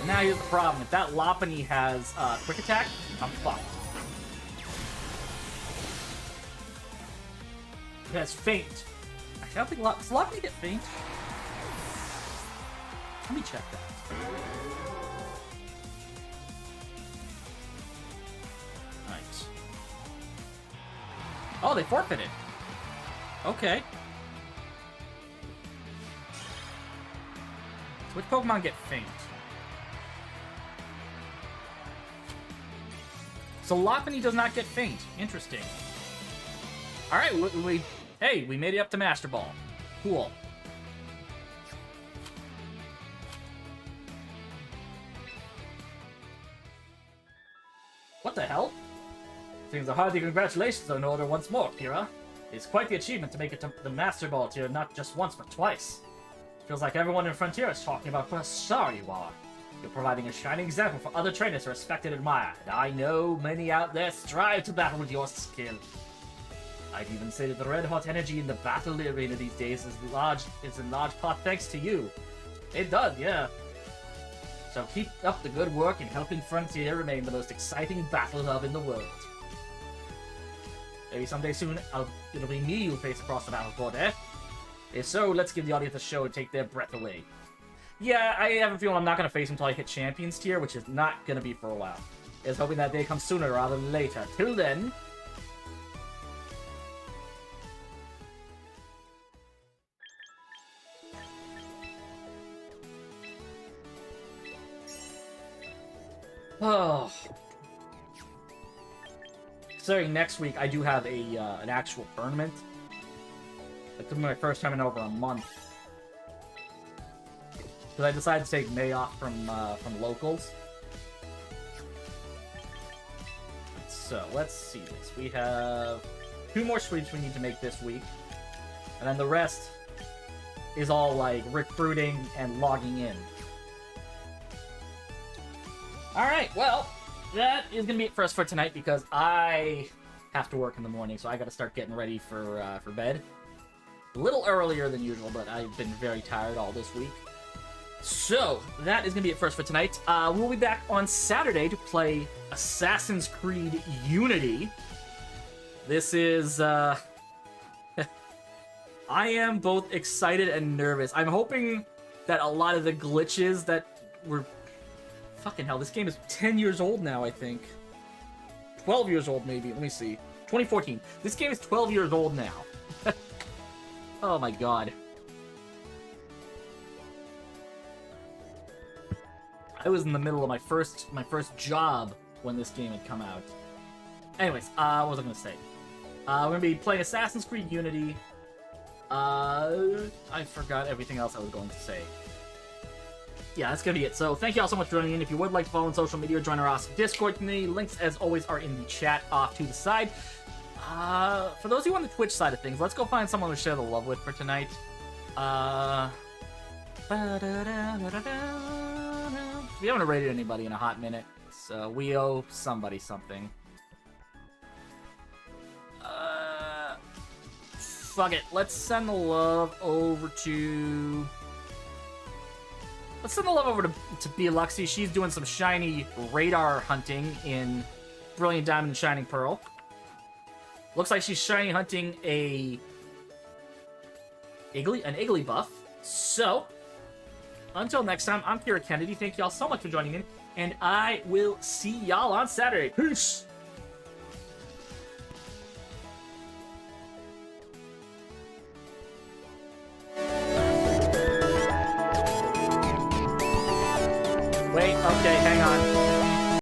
Now here's the problem. If that Lopunny has Quick Attack, I'm fucked. It has Faint. I don't think does Lopunny get Faint? Let me check that. Nice. Oh, they forfeited. Okay. So which Pokemon get Faint? So Lopunny does not get Faint. Interesting. Alright, hey, we made it up to Master Ball. Cool. What the hell? Things are hearty congratulations on order once more, Kira. It's quite the achievement to make it to the Master Ball tier not just once but twice. Feels like everyone in Frontier is talking about how sorry you are. You're providing a shining example for other trainers to respect and admire, and I know many out there strive to battle with your skill. I'd even say that the red-hot energy in the battle arena these days is in large part thanks to you. It does, yeah. So keep up the good work in helping Frontier remain the most exciting battle hub in the world. Maybe someday soon, it'll be me you'll face across the battlefield, eh? If so, let's give the audience a show and take their breath away. Yeah, I have a feeling I'm not going to face him until I hit Champions tier, which is not going to be for a while. I was hoping that day comes sooner rather than later. Till then... Oh... Considering next week I do have a an actual tournament. It's my first time in over a month. Because I decided to take May off from locals. So let's see this. We have 2 more sweeps we need to make this week, and then the rest is all like recruiting and logging in. All right, well. That is gonna be it for us for tonight because I have to work in the morning, so I gotta start getting ready for bed. A little earlier than usual, but I've been very tired all this week. So, that is gonna be it for us for tonight. We'll be back on Saturday to play Assassin's Creed Unity. This is, I am both excited and nervous. I'm hoping that a lot of the glitches that were... Fucking hell, this game is 10 years old now, I think. 12 years old, maybe. Let me see. 2014. This game is 12 years old now. Oh my god. I was in the middle of my first job when this game had come out. Anyways, what was I gonna say? We're gonna be playing Assassin's Creed Unity. I forgot everything else I was going to say. Yeah, that's gonna be it. So thank you all so much for joining in. If you would like to follow on social media or join our awesome Discord community, links as always are in the chat off to the side. For those of you on the Twitch side of things, let's go find someone to share the love with for tonight. We haven't rated anybody in a hot minute, so we owe somebody something. Fuck it. Let's send the love over to... Let's send the love over to Bialuxy. She's doing some shiny radar hunting in Brilliant Diamond and Shining Pearl. Looks like she's shiny hunting an Igglybuff. So, until next time, I'm Kira Kennedy. Thank y'all so much for joining in, and I will see y'all on Saturday. Peace! Wait, okay, hang on.